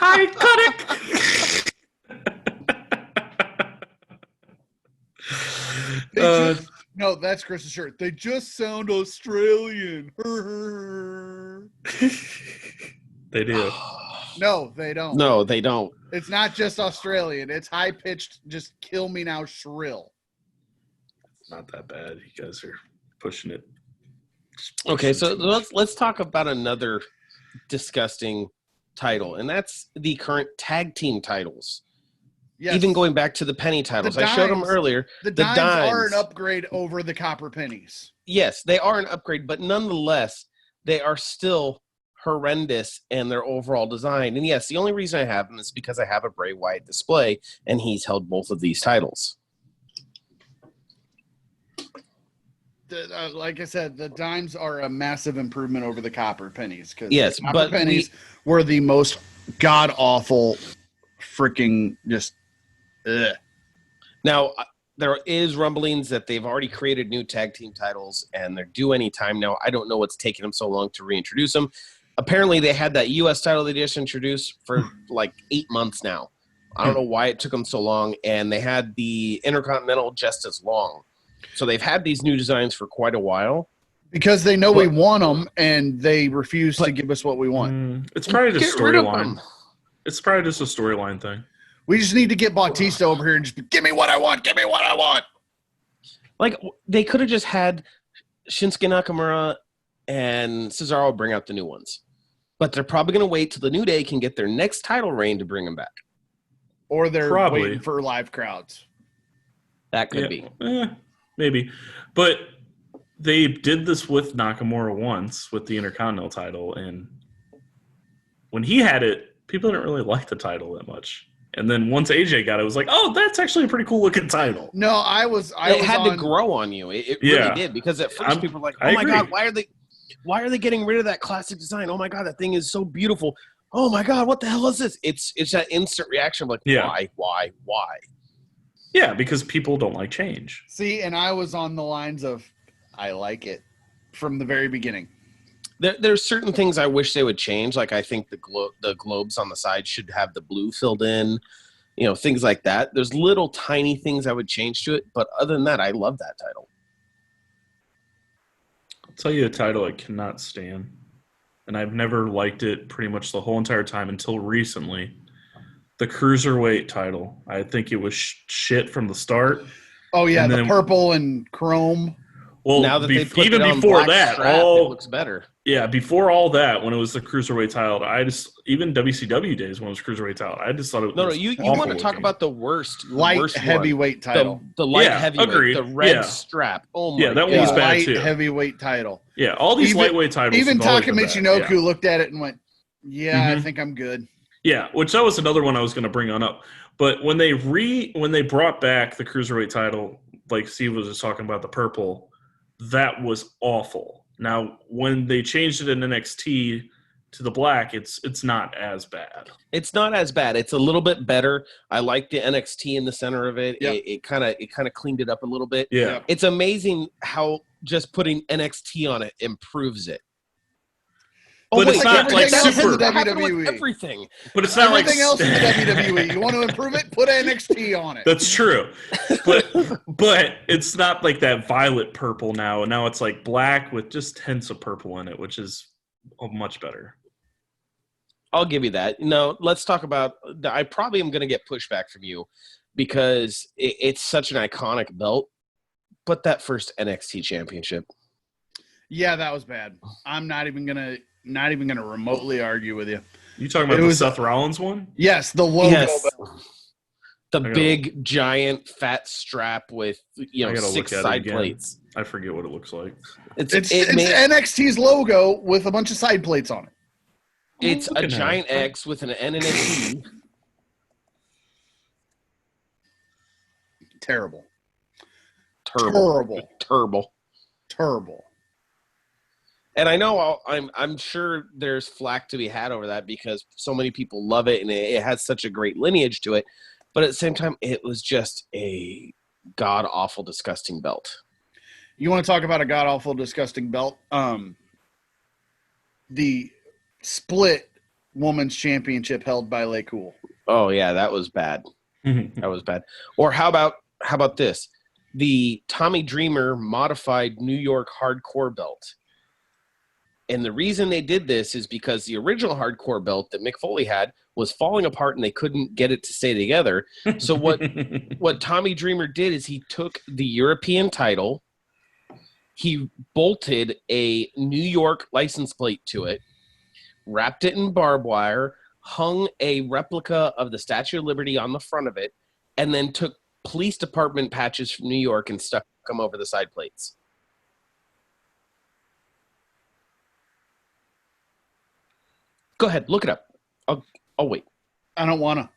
[SPEAKER 3] Iconic!
[SPEAKER 1] No, that's Chris's shirt. They just sound Australian.
[SPEAKER 3] They do.
[SPEAKER 1] No, they don't.
[SPEAKER 2] No, they don't.
[SPEAKER 1] It's not just Australian. It's high-pitched, just kill me now shrill.
[SPEAKER 3] It's not that bad. You guys are pushing it.
[SPEAKER 2] Okay, so let's talk about another disgusting title, and that's the current tag team titles. Yes. Even going back to the penny titles. I showed them earlier.
[SPEAKER 1] The dimes are an upgrade over the copper pennies.
[SPEAKER 2] Yes, they are an upgrade, but nonetheless, they are still horrendous in their overall design. And yes, the only reason I have them is because I have a Bray Wyatt display, and he's held both of these titles.
[SPEAKER 1] Like I said, the dimes are a massive improvement over the copper pennies.
[SPEAKER 2] Yes,
[SPEAKER 1] the copper pennies were the most god-awful freaking just... Ugh.
[SPEAKER 2] Now, there is rumblings that they've already created new tag team titles, and they're due any time now. I don't know what's taking them so long to reintroduce them. Apparently, they had that U.S. title they just introduced for like 8 months now. I don't know why it took them so long, and they had the Intercontinental just as long. So they've had these new designs for quite a while.
[SPEAKER 1] Because they know we want them, and they refuse to give us what we want.
[SPEAKER 3] It's probably just storyline. It's probably just a storyline thing.
[SPEAKER 1] We just need to get Bautista over here and just give me what I want. Give me what I want.
[SPEAKER 2] Like, they could have just had Shinsuke Nakamura and Cesaro bring out the new ones. But they're probably going to wait till the New Day can get their next title reign to bring them back.
[SPEAKER 1] Or they're waiting for live crowds.
[SPEAKER 2] That could be.
[SPEAKER 3] Maybe. But they did this with Nakamura once with the Intercontinental title. And when he had it, people didn't really like the title that much. And then once AJ got it, it was like, oh, that's actually a pretty cool looking title.
[SPEAKER 1] No,
[SPEAKER 2] it had to grow on you. It really did, because at first people were like, oh my God, why are they getting rid of that classic design? Oh my God, that thing is so beautiful. Oh my God, what the hell is this? It's that instant reaction of like, why?
[SPEAKER 3] Yeah, because people don't like change.
[SPEAKER 1] See, and I was on the lines of, I like it from the very beginning.
[SPEAKER 2] There's certain things I wish they would change. Like, I think the globes on the side should have the blue filled in, things like that. There's little tiny things I would change to it. But other than that, I love that title.
[SPEAKER 3] I'll tell you a title I cannot stand. And I've never liked it pretty much the whole entire time until recently. The Cruiserweight title. I think it was shit from the start.
[SPEAKER 1] Oh, yeah, the purple and chrome.
[SPEAKER 3] Well,
[SPEAKER 2] now that they put
[SPEAKER 3] even
[SPEAKER 2] it on
[SPEAKER 3] before
[SPEAKER 2] black
[SPEAKER 3] that,
[SPEAKER 2] strap, it looks better.
[SPEAKER 3] Yeah, before all that, when it was the Cruiserweight title, even WCW days when it was Cruiserweight title, I just thought it was
[SPEAKER 2] No, you want to talk about the worst
[SPEAKER 1] heavyweight title.
[SPEAKER 2] The light heavyweight,
[SPEAKER 3] agreed.
[SPEAKER 2] the red strap. Oh my God.
[SPEAKER 3] Yeah, that one was bad too.
[SPEAKER 1] Light heavyweight title.
[SPEAKER 3] Yeah, all these lightweight titles.
[SPEAKER 1] Even
[SPEAKER 3] have always
[SPEAKER 1] Taka
[SPEAKER 3] been bad.
[SPEAKER 1] Michinoku looked at it and went, "Yeah, I
[SPEAKER 3] Mhm.
[SPEAKER 1] think I'm good."
[SPEAKER 3] Yeah, which that was another one I was going to bring on up. But when they brought back the cruiserweight title, like Steve was just talking about the purple, that was awful. Now, when they changed it in NXT to the black, it's not as bad.
[SPEAKER 2] It's not as bad. It's a little bit better. I like the NXT in the center of it.
[SPEAKER 1] Yep.
[SPEAKER 2] It kind of cleaned it up a little bit.
[SPEAKER 3] Yeah.
[SPEAKER 2] It's amazing how just putting NXT on it improves it.
[SPEAKER 3] But it's not like
[SPEAKER 1] everything else in
[SPEAKER 3] super.
[SPEAKER 1] the
[SPEAKER 2] That happened with
[SPEAKER 1] WWE.
[SPEAKER 2] everything.
[SPEAKER 3] But it's not
[SPEAKER 1] Everything
[SPEAKER 3] like
[SPEAKER 1] else in the WWE. You want to improve it? Put NXT on it.
[SPEAKER 3] That's true. But it's not like that violet purple now. Now it's like black with just hints of purple in it, which is much better.
[SPEAKER 2] I'll give you that. No, let's talk about. I probably am going to get pushback from you because it's such an iconic belt. But that first NXT championship.
[SPEAKER 1] Yeah, that was bad. I'm not even gonna remotely argue with you.
[SPEAKER 3] You talking about the Seth Rollins one?
[SPEAKER 1] Yes, the logo belt.
[SPEAKER 2] The big, giant, fat strap with 6 side plates.
[SPEAKER 3] I forget what it looks like.
[SPEAKER 1] It's NXT's logo with a bunch of side plates on it.
[SPEAKER 2] It's a giant X with an N and a T.
[SPEAKER 1] Terrible.
[SPEAKER 2] And I know I'm sure there's flack to be had over that because so many people love it and it has such a great lineage to it. But at the same time, it was just a god-awful, disgusting belt.
[SPEAKER 1] You want to talk about a god-awful, disgusting belt? The split women's championship held by Lay Cool.
[SPEAKER 2] Oh, yeah, that was bad. That was bad. Or how about this? The Tommy Dreamer modified New York hardcore belt. And the reason they did this is because the original hardcore belt that Mick Foley had was falling apart and they couldn't get it to stay together. So what Tommy Dreamer did is he took the European title, he bolted a New York license plate to it, wrapped it in barbed wire, hung a replica of the Statue of Liberty on the front of it, and then took police department patches from New York and stuck them over the side plates. Go ahead, look it up. I'll wait.
[SPEAKER 1] I don't want to.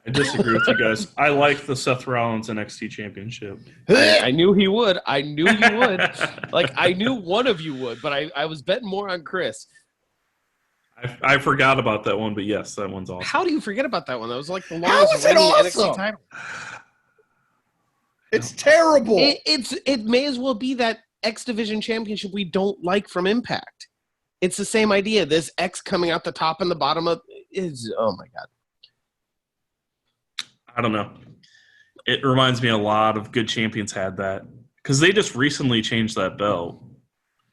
[SPEAKER 3] I disagree with you guys. I like the Seth Rollins NXT Championship.
[SPEAKER 2] I knew he would. I knew you would. I knew one of you would, but I was betting more on Chris.
[SPEAKER 3] I forgot about that one, but yes, that one's awesome.
[SPEAKER 2] How do you forget about that one? That was like the
[SPEAKER 1] How
[SPEAKER 2] longest
[SPEAKER 1] is it
[SPEAKER 2] reigning
[SPEAKER 1] awesome?
[SPEAKER 2] NXT title.
[SPEAKER 1] It's terrible.
[SPEAKER 2] It may as well be that X Division Championship we don't like from Impact. It's the same idea. This X coming out the top and the bottom of is oh my god.
[SPEAKER 3] I don't know. It reminds me a lot of good champions had that because they just recently changed that belt.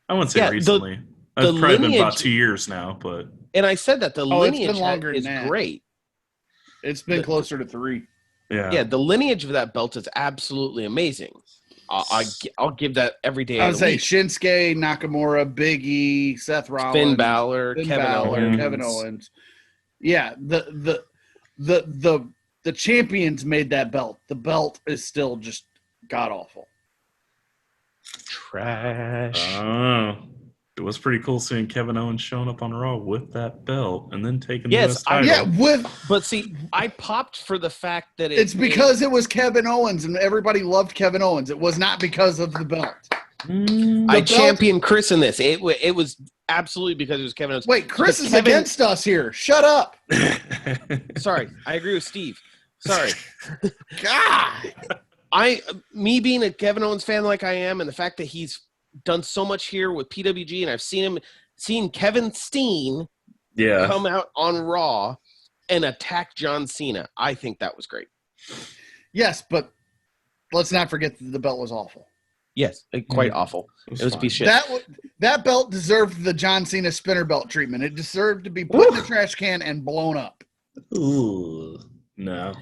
[SPEAKER 3] I wouldn't say recently. It's probably been about 2 years now, but
[SPEAKER 2] and I said that the lineage
[SPEAKER 1] longer
[SPEAKER 2] is
[SPEAKER 1] than that.
[SPEAKER 2] great.
[SPEAKER 1] It's been closer to 3.
[SPEAKER 2] Yeah, the lineage of that belt is absolutely amazing. I'll give that every day.
[SPEAKER 1] I would say Shinsuke, Nakamura, Big E, Seth Rollins,
[SPEAKER 2] Finn Balor,
[SPEAKER 1] Kevin Owens. Yeah, the champions made that belt. The belt is still just god awful.
[SPEAKER 2] Trash.
[SPEAKER 3] Oh, it was pretty cool seeing Kevin Owens showing up on Raw with that belt and then taking the US title.
[SPEAKER 2] But see, I popped for the fact that
[SPEAKER 1] it's because it was Kevin Owens and everybody loved Kevin Owens. It was not because of the belt.
[SPEAKER 2] I championed Chris in this. It was absolutely because it was Kevin Owens.
[SPEAKER 1] Wait, Chris is against us here. Shut up.
[SPEAKER 2] Sorry, I agree with Steve. Sorry.
[SPEAKER 1] God.
[SPEAKER 2] Me being a Kevin Owens fan like I am, and the fact that he's done so much here with PWG, and I've seen Kevin Steen come out on Raw and attack John Cena. I think that was great.
[SPEAKER 1] Yes, but let's not forget that the belt was awful.
[SPEAKER 2] Yes, quite awful. It was a piece of shit.
[SPEAKER 1] That belt deserved the John Cena spinner belt treatment. It deserved to be put in the trash can and blown up.
[SPEAKER 3] Ooh, no.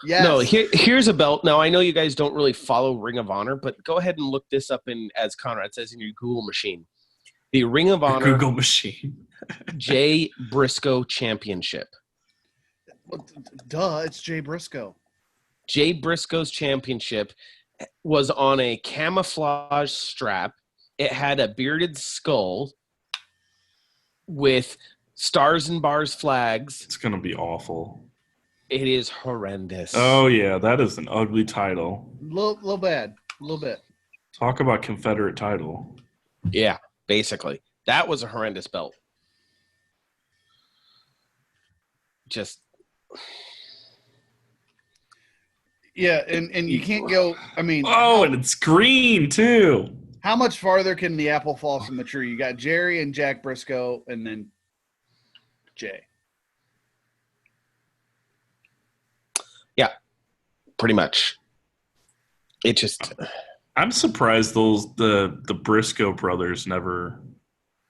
[SPEAKER 1] Yes.
[SPEAKER 2] No, here's a belt. Now, I know you guys don't really follow Ring of Honor, but go ahead and look this up as Conrad says in your Google machine. The Ring of Honor
[SPEAKER 3] Google machine.
[SPEAKER 2] Jay Briscoe Championship.
[SPEAKER 1] Well, duh, it's Jay Briscoe.
[SPEAKER 2] Jay Briscoe's championship was on a camouflage strap. It had a bearded skull with stars and bars flags.
[SPEAKER 3] It's gonna be awful.
[SPEAKER 2] It is horrendous.
[SPEAKER 3] Oh yeah, that is an ugly title.
[SPEAKER 1] Little bad. A little bit.
[SPEAKER 3] Talk about Confederate title.
[SPEAKER 2] Yeah, basically. That was a horrendous belt. Just...
[SPEAKER 1] Yeah, and you can't go, I mean...
[SPEAKER 3] Oh, and it's green, too.
[SPEAKER 1] How much farther can the apple fall from the tree? You got Jerry and Jack Briscoe, and then Jay.
[SPEAKER 2] Yeah, pretty much. It just...
[SPEAKER 3] I'm surprised the Briscoe brothers never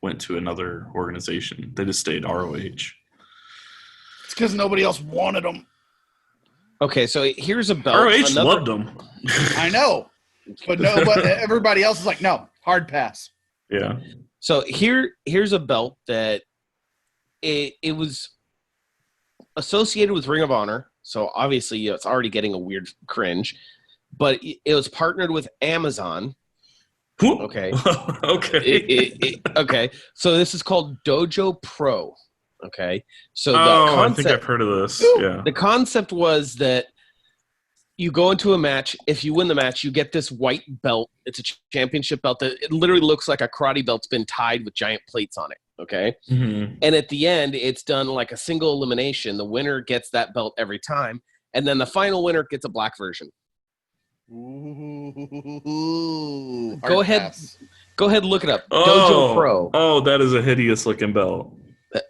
[SPEAKER 3] went to another organization. They just stayed ROH.
[SPEAKER 1] It's because nobody else wanted them.
[SPEAKER 2] Okay, so here's a belt.
[SPEAKER 3] ROH loved them.
[SPEAKER 1] I know. But everybody else is like, no, hard pass.
[SPEAKER 3] Yeah.
[SPEAKER 2] So here's a belt that it was associated with Ring of Honor. So obviously it's already getting a weird cringe. But it was partnered with Amazon. Okay.
[SPEAKER 3] Okay.
[SPEAKER 2] Okay. So this is called Dojo Pro. Okay. So
[SPEAKER 3] I think I've heard of this. Yeah.
[SPEAKER 2] The concept was that you go into a match. If you win the match, you get this white belt. It's a championship belt that it literally looks like a karate belt's been tied with giant plates on it. Okay.
[SPEAKER 3] Mm-hmm.
[SPEAKER 2] And at the end, it's done like a single elimination. The winner gets that belt every time. And then the final winner gets a black version.
[SPEAKER 1] Ooh,
[SPEAKER 2] Go ahead and look it up.
[SPEAKER 3] Oh,
[SPEAKER 2] Dojo Pro.
[SPEAKER 3] Oh, that is a hideous looking belt.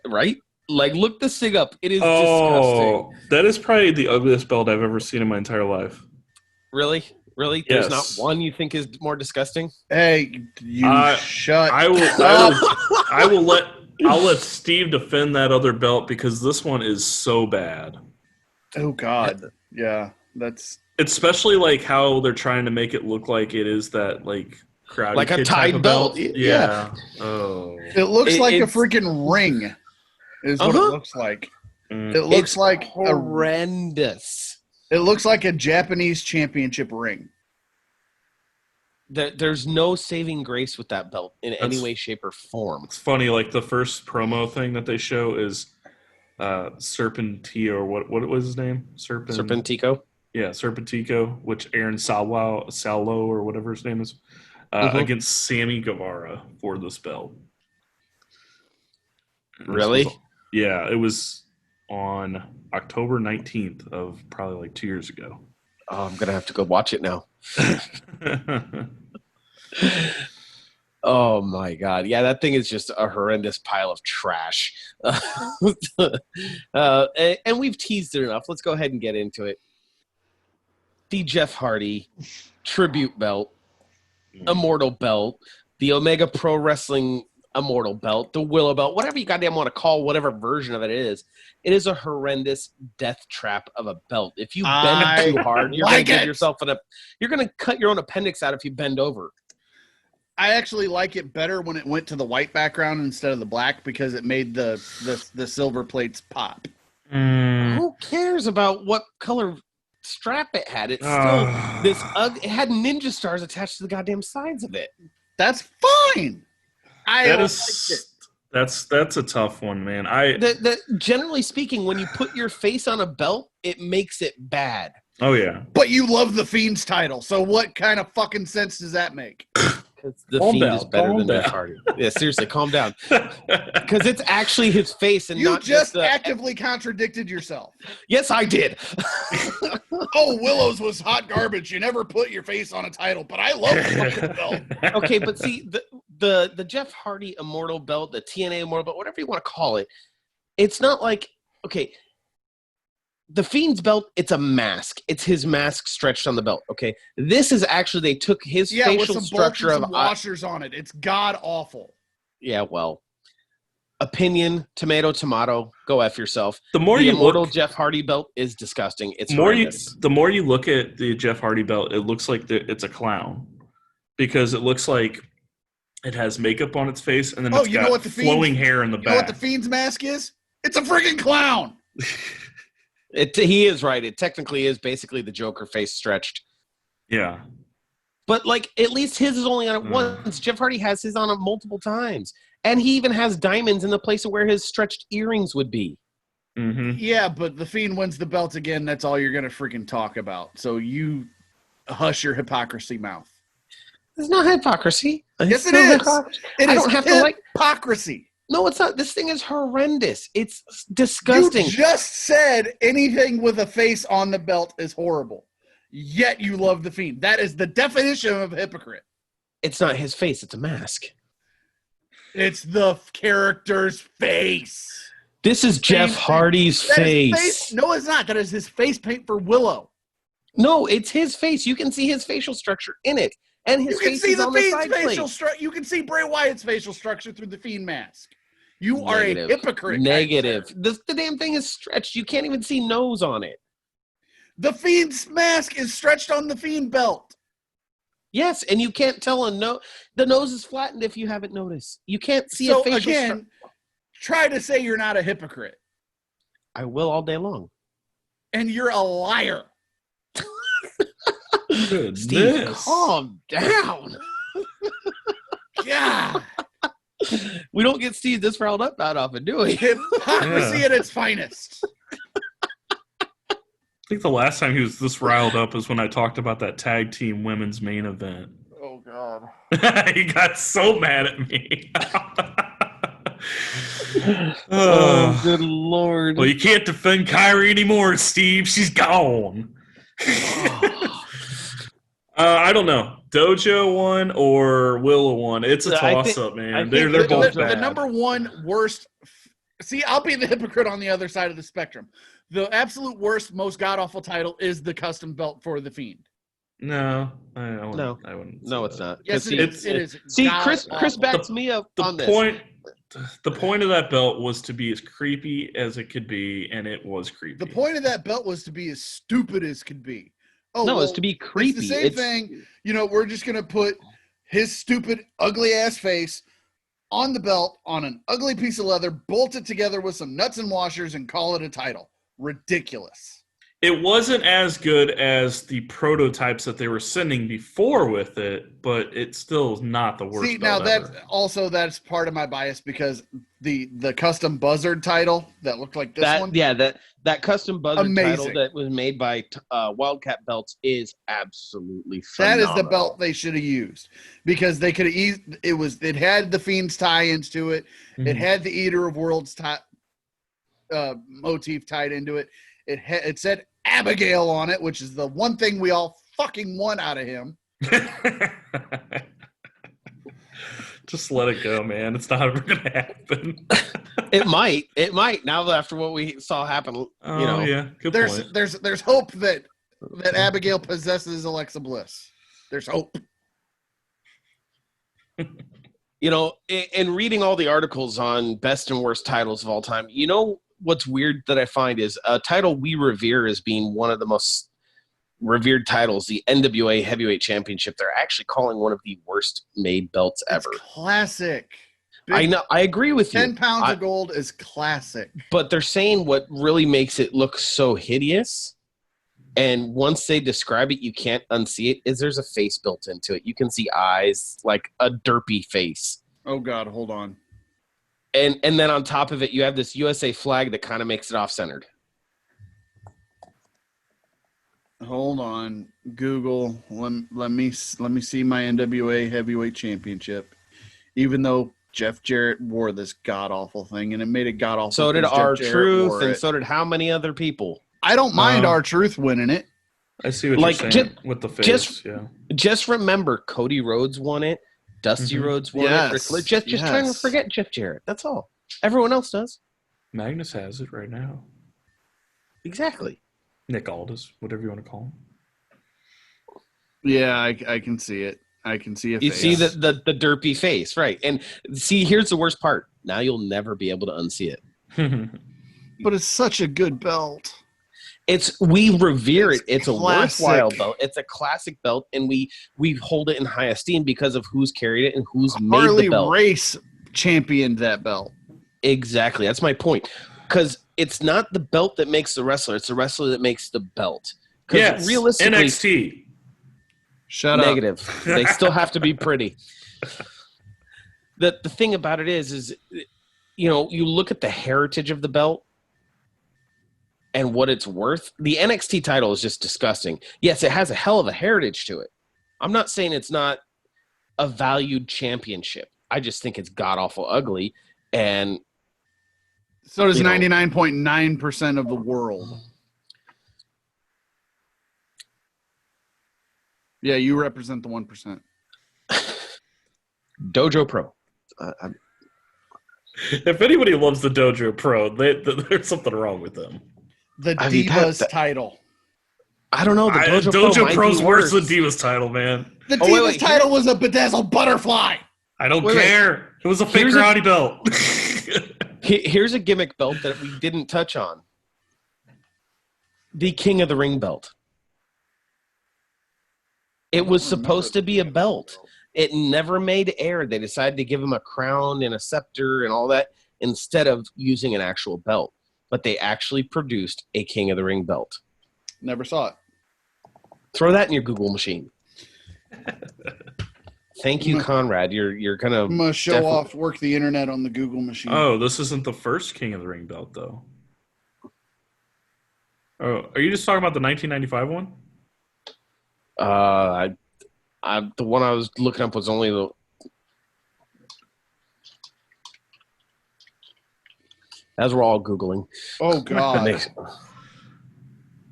[SPEAKER 2] Right? Like, look this thing up. It is disgusting.
[SPEAKER 3] That is probably the ugliest belt I've ever seen in my entire life.
[SPEAKER 2] Really? Really?
[SPEAKER 3] Yes.
[SPEAKER 2] There's not one you think is more disgusting?
[SPEAKER 1] Hey, you shut
[SPEAKER 3] I'll let Steve defend that other belt because this one is so bad.
[SPEAKER 1] Oh God. Yeah. That's
[SPEAKER 3] especially like how they're trying to make it look like it is that like Karate
[SPEAKER 2] like
[SPEAKER 3] Kid
[SPEAKER 2] a tied belt.
[SPEAKER 3] Yeah. Oh.
[SPEAKER 1] It looks like a freaking ring. Is what it looks like. It looks like
[SPEAKER 2] horrendous.
[SPEAKER 1] It looks like a Japanese championship ring.
[SPEAKER 2] There's no saving grace with that belt in any way, shape, or form.
[SPEAKER 3] It's funny, like the first promo thing that they show is Serpentio, or what was his name?
[SPEAKER 2] Serpentico?
[SPEAKER 3] Yeah, Serpentico, which Aaron Salo or whatever his name is, against Sammy Guevara for this belt.
[SPEAKER 2] Really?
[SPEAKER 3] It was on October 19th of probably like 2 years ago.
[SPEAKER 2] Oh, I'm going to have to go watch it now. Oh, my God. Yeah, that thing is just a horrendous pile of trash. And we've teased it enough. Let's go ahead and get into it. The Jeff Hardy tribute belt, Immortal belt, the Omega Pro Wrestling Immortal belt, the Willow belt, whatever you goddamn want to call whatever version of it is a horrendous death trap of a belt. If you bend too hard, you're going to give yourself you're going to cut your own appendix out if you bend over.
[SPEAKER 1] I actually like it better when it went to the white background instead of the black because it made the silver plates pop.
[SPEAKER 2] Who cares about what color strap it had? It's still it had ninja stars attached to the goddamn sides of it.
[SPEAKER 1] That's fine.
[SPEAKER 3] That's a tough one, man.
[SPEAKER 2] Generally speaking, when you put your face on a belt, it makes it bad.
[SPEAKER 3] Oh yeah.
[SPEAKER 1] But you love the Fiend's title, so what kind of fucking sense does that make?
[SPEAKER 2] Because the Fiend is better than Jeff Hardy. Yeah, seriously, calm down. Because it's actually his face and not just
[SPEAKER 1] actively contradicted yourself.
[SPEAKER 2] Yes, I did.
[SPEAKER 1] Willow's was hot garbage. You never put your face on a title, but I love the fucking belt.
[SPEAKER 2] Okay, but see, the Jeff Hardy Immortal belt, the TNA Immortal belt, whatever you want to call it, it's not like, okay, the Fiend's belt, it's a mask. It's his mask stretched on the belt, okay? This is actually, they took his facial
[SPEAKER 1] with some
[SPEAKER 2] structure of
[SPEAKER 1] washers on it. It's god awful.
[SPEAKER 2] Yeah, well, opinion, tomato, go F yourself.
[SPEAKER 3] The
[SPEAKER 2] Immortal Jeff Hardy belt is disgusting. It's horrendous.
[SPEAKER 3] The more you look at the Jeff Hardy belt, it looks like it's a clown because it looks like it has makeup on its face and then it's got flowing hair in the back.
[SPEAKER 1] You know what the Fiend's mask is? It's a freaking clown.
[SPEAKER 2] He is right. It technically is basically the Joker face stretched.
[SPEAKER 3] Yeah.
[SPEAKER 2] But like, at least his is only on it once. Jeff Hardy has his on it multiple times, and he even has diamonds in the place of where his stretched earrings would be.
[SPEAKER 3] Mm-hmm.
[SPEAKER 1] Yeah, but the Fiend wins the belt again. That's all you're gonna freaking talk about. So you hush your hypocrisy mouth.
[SPEAKER 2] It's not hypocrisy.
[SPEAKER 1] Yes, it is. It
[SPEAKER 2] I
[SPEAKER 1] is
[SPEAKER 2] don't have to like
[SPEAKER 1] hypocrisy.
[SPEAKER 2] No, it's not. This thing is horrendous. It's disgusting.
[SPEAKER 1] You just said anything with a face on the belt is horrible. Yet you love the Fiend. That is the definition of a hypocrite.
[SPEAKER 2] It's not his face. It's a mask.
[SPEAKER 1] It's the character's face.
[SPEAKER 2] This is Jeff Hardy's face.
[SPEAKER 1] No, it's not. That is his face paint for Willow.
[SPEAKER 2] No, it's his face. You can see his facial structure in it. And his face is on the side plate.
[SPEAKER 1] You can see Bray Wyatt's facial structure through the Fiend mask. You are a hypocrite.
[SPEAKER 2] Negative. The damn thing is stretched. You can't even see nose on it.
[SPEAKER 1] The Fiend's mask is stretched on the Fiend belt.
[SPEAKER 2] Yes, and you can't tell the nose is flattened if you haven't noticed. You can't see a facial structure.
[SPEAKER 1] Try to say you're not a hypocrite.
[SPEAKER 2] I will all day long.
[SPEAKER 1] And you're a liar.
[SPEAKER 2] Steve, calm down.
[SPEAKER 1] God.
[SPEAKER 2] We don't get Steve this riled up that often, do we?
[SPEAKER 1] Hypocrisy at its finest.
[SPEAKER 3] I think the last time he was this riled up is when I talked about that tag team women's main event.
[SPEAKER 1] Oh, God.
[SPEAKER 3] He got so mad at me.
[SPEAKER 2] Oh, good Lord.
[SPEAKER 3] Well, you can't defend Kyrie anymore, Steve. She's gone. I don't know. Dojo won or Willow won. It's a toss-up, man. They're both bad.
[SPEAKER 1] The number one worst. See, I'll be the hypocrite on the other side of the spectrum. The absolute worst, most god-awful title is the custom belt for the Fiend.
[SPEAKER 3] No, I wouldn't.
[SPEAKER 2] No, it's not.
[SPEAKER 1] Yes, it is.
[SPEAKER 2] See, Chris backs me up on this.
[SPEAKER 3] The point of that belt was to be as creepy as it could be, and it was creepy.
[SPEAKER 1] The point of that belt was to be as stupid as could be.
[SPEAKER 2] Oh, no, it's to be creepy.
[SPEAKER 1] It's the same thing. You know, we're just going to put his stupid, ugly-ass face on the belt on an ugly piece of leather, bolt it together with some nuts and washers, and call it a title. Ridiculous.
[SPEAKER 3] It wasn't as good as the prototypes that they were sending before with it, but it still is not the worst.
[SPEAKER 1] See, now that's part of my bias because the custom Buzzard title that looked like this one.
[SPEAKER 2] Yeah, that custom Buzzard title that was made by Wildcat Belts is absolutely phenomenal.
[SPEAKER 1] That is the belt they should have used because they could have it had the Fiend's tie-ins to it. Mm-hmm. It had the Eater of Worlds motif tied into it. It said Abigail on it, which is the one thing we all fucking want out of him.
[SPEAKER 3] Just let it go, man. It's not ever going to happen.
[SPEAKER 2] It might. Now after what we saw happen,
[SPEAKER 3] yeah, good point.
[SPEAKER 1] There's hope that Abigail possesses Alexa Bliss. There's hope.
[SPEAKER 2] In reading all the articles on best and worst titles of all time, what's weird that I find is a title we revere as being one of the most revered titles, the NWA Heavyweight Championship. They're actually calling one of the worst made belts ever.
[SPEAKER 1] It's classic.
[SPEAKER 2] I know. I agree with you.
[SPEAKER 1] 10 pounds of gold is classic.
[SPEAKER 2] But they're saying what really makes it look so hideous, and once they describe it, you can't unsee it, is there's a face built into it. You can see eyes, like a derpy face.
[SPEAKER 1] Oh, God, hold on.
[SPEAKER 2] And then on top of it, you have this USA flag that kind of makes it off-centered.
[SPEAKER 1] Hold on, Google. Let me see my NWA Heavyweight Championship. Even though Jeff Jarrett wore this god awful thing, and it made it god awful.
[SPEAKER 2] So did R-Truth, and so did how many other people?
[SPEAKER 1] I don't mind R-Truth winning it.
[SPEAKER 3] I see what you're saying with the face.
[SPEAKER 2] Just remember, Cody Rhodes won it. Dusty Rhodes won it. Just trying to forget Jeff Jarrett. That's all. Everyone else does.
[SPEAKER 3] Magnus has it right now.
[SPEAKER 2] Exactly.
[SPEAKER 3] Nick Aldis, whatever you want to call him.
[SPEAKER 1] Yeah, I can see it. I can see a face.
[SPEAKER 2] You see the derpy face, right? And see, here's the worst part. Now you'll never be able to unsee it.
[SPEAKER 1] But it's such a good belt.
[SPEAKER 2] We revere it. It's a worthwhile belt. It's a classic belt, and we hold it in high esteem because of who's carried it and who's made the belt.
[SPEAKER 1] Harley Race championed that belt.
[SPEAKER 2] Exactly. That's my point. Because it's not the belt that makes the wrestler; it's the wrestler that makes the belt.
[SPEAKER 3] Yes.
[SPEAKER 2] Realistically,
[SPEAKER 3] NXT.
[SPEAKER 4] Shut up.
[SPEAKER 2] Negative. They still have to be pretty. The thing about it is, you know, you look at the heritage of the belt and what it's worth. The NXT title is just disgusting. Yes, it has a hell of a heritage to it. I'm not saying it's not a valued championship. I just think it's god-awful ugly. And
[SPEAKER 4] so does 99.9% of the world. Yeah, you represent the 1%.
[SPEAKER 2] Dojo Pro.
[SPEAKER 3] If anybody loves the Dojo Pro, there's something wrong with them.
[SPEAKER 4] The Divas title.
[SPEAKER 2] I don't know. The Dojo
[SPEAKER 3] Pro's worse than Divas title, man.
[SPEAKER 4] The Divas title was a bedazzled butterfly.
[SPEAKER 3] I don't care. It was a fake karate belt.
[SPEAKER 2] Here's a gimmick belt that we didn't touch on. The King of the Ring belt. It was supposed to be a belt. It never made air. They decided to give him a crown and a scepter and all that instead of using an actual belt. But they actually produced a King of the Ring belt.
[SPEAKER 4] Never saw it.
[SPEAKER 2] Throw that in your Google machine. Thank you, Conrad. You're gonna.
[SPEAKER 4] I'm gonna show off. Work the internet on the Google machine.
[SPEAKER 3] Oh, this isn't the first King of the Ring belt, though. Oh, are you just talking about the 1995 one?
[SPEAKER 2] The one I was looking up was only the. As we're all Googling.
[SPEAKER 4] Oh God!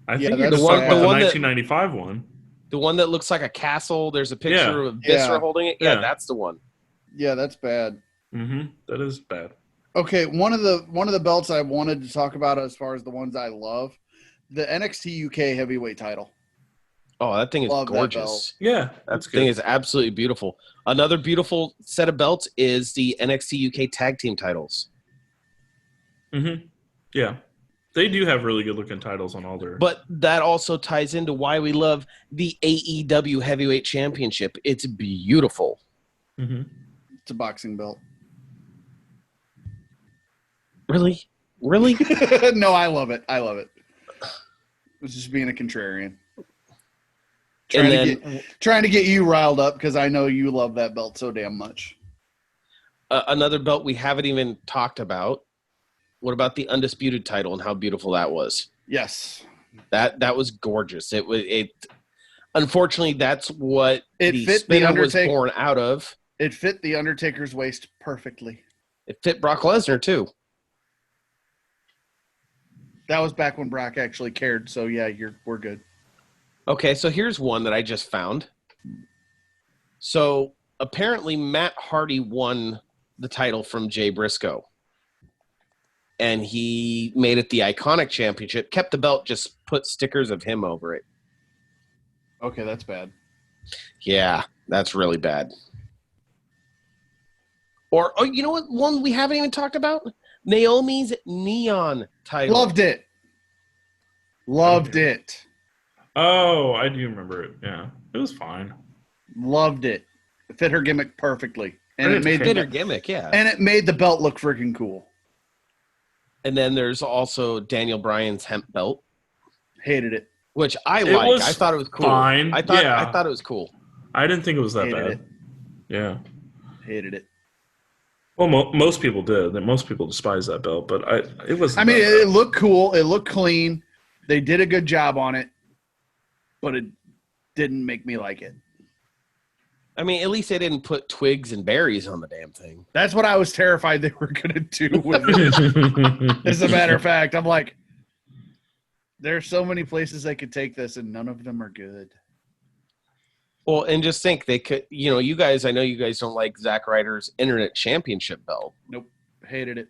[SPEAKER 3] I think you're just talking about the 1995 one.
[SPEAKER 2] The one that looks like a castle. There's a picture of Viscera holding it. Yeah, that's the one.
[SPEAKER 4] Yeah, that's bad.
[SPEAKER 3] Mm-hmm. That is bad.
[SPEAKER 4] Okay, one of the belts I wanted to talk about as far as the ones I love, the NXT UK heavyweight title.
[SPEAKER 2] Oh, that thing is gorgeous.
[SPEAKER 3] Yeah,
[SPEAKER 2] that thing is absolutely beautiful. Another beautiful set of belts is the NXT UK tag team titles.
[SPEAKER 3] Mm-hmm. Yeah. They do have really good-looking titles on all their...
[SPEAKER 2] But that also ties into why we love the AEW Heavyweight Championship. It's beautiful.
[SPEAKER 3] Mm-hmm.
[SPEAKER 4] It's a boxing belt.
[SPEAKER 2] Really? Really?
[SPEAKER 4] No, I love it. I love it. It's just being a contrarian. Trying to get you riled up because I know you love that belt so damn much.
[SPEAKER 2] Another belt we haven't even talked about. What about the Undisputed title and how beautiful that was?
[SPEAKER 4] Yes.
[SPEAKER 2] That was gorgeous. It unfortunately that's what
[SPEAKER 4] the spinner
[SPEAKER 2] was born out of.
[SPEAKER 4] It fit the Undertaker's waist perfectly.
[SPEAKER 2] It fit Brock Lesnar too.
[SPEAKER 4] That was back when Brock actually cared, so yeah, we're good.
[SPEAKER 2] Okay, so here's one that I just found. So apparently Matt Hardy won the title from Jay Briscoe. And he made it the Iconic Championship, kept the belt, just put stickers of him over it.
[SPEAKER 4] Okay, that's bad.
[SPEAKER 2] Yeah, that's really bad. Or, you know what? One we haven't even talked about? Naomi's Neon title.
[SPEAKER 4] Loved it. Loved it.
[SPEAKER 3] Oh, I do remember it. Yeah, it was fine.
[SPEAKER 4] Loved it. It fit her gimmick perfectly. And
[SPEAKER 2] it made her gimmick, yeah.
[SPEAKER 4] And it made the belt look freaking cool.
[SPEAKER 2] And then there's also Daniel Bryan's hemp belt.
[SPEAKER 4] Hated it.
[SPEAKER 2] Which I liked. I thought it was cool.
[SPEAKER 3] Fine.
[SPEAKER 2] I thought it was cool.
[SPEAKER 3] I didn't think it was that
[SPEAKER 4] Hated
[SPEAKER 3] bad.
[SPEAKER 4] It.
[SPEAKER 3] Yeah.
[SPEAKER 4] Hated it.
[SPEAKER 3] Well, most people did. Most people despise that belt, but it was.
[SPEAKER 4] I mean, it looked cool. It looked clean. They did a good job on it, but it didn't make me like it.
[SPEAKER 2] I mean, at least they didn't put twigs and berries on the damn thing.
[SPEAKER 4] That's what I was terrified they were going to do with it. As a matter of fact, I'm like, there's so many places they could take this, and none of them are good.
[SPEAKER 2] Well, and just think they could, you guys, I know you guys don't like Zack Ryder's Internet Championship belt.
[SPEAKER 4] Nope. Hated it.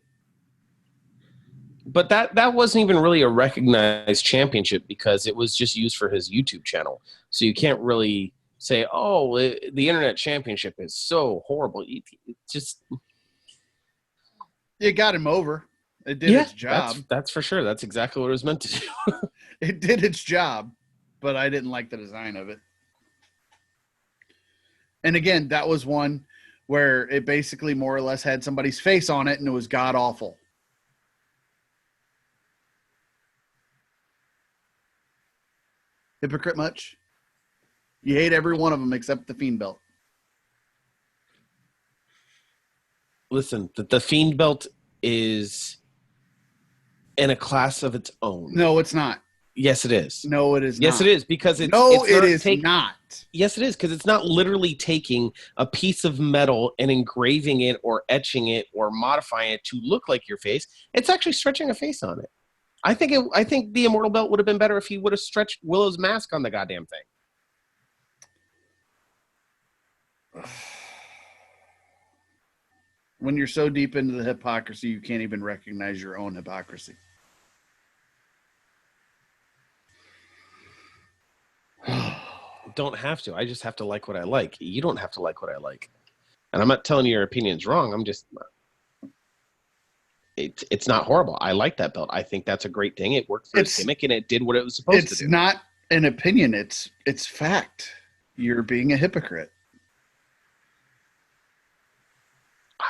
[SPEAKER 2] But that wasn't even really a recognized championship because it was just used for his YouTube channel. So you can't really say, oh, the Internet Championship is so horrible. It just...
[SPEAKER 4] It got him over. It did its job.
[SPEAKER 2] That's for sure. That's exactly what it was meant to do.
[SPEAKER 4] It did its job, but I didn't like the design of it. And again, that was one where it basically more or less had somebody's face on it, and it was god-awful. Hypocrite much? You hate every one of them except the Fiend belt.
[SPEAKER 2] Listen, the Fiend belt is in a class of its own.
[SPEAKER 4] No, it's not.
[SPEAKER 2] Yes, it is.
[SPEAKER 4] No, it is not.
[SPEAKER 2] Yes, it is, because it's
[SPEAKER 4] No,
[SPEAKER 2] it's
[SPEAKER 4] it
[SPEAKER 2] not
[SPEAKER 4] is not.
[SPEAKER 2] Yes, it is, because it's not literally taking a piece of metal and engraving it or etching it or modifying it to look like your face. It's actually stretching a face on it. I think the Immortal belt would have been better if he would have stretched Willow's mask on the goddamn thing.
[SPEAKER 4] When you're so deep into the hypocrisy, you can't even recognize your own hypocrisy.
[SPEAKER 2] Don't have to. I just have to like what I like. You don't have to like what I like. And I'm not telling you your opinion's wrong. I'm just... It's not horrible. I like that belt. I think that's a great thing. It worked for its gimmick, and it did what it was supposed to do.
[SPEAKER 4] It's not an opinion. It's fact. You're being a hypocrite.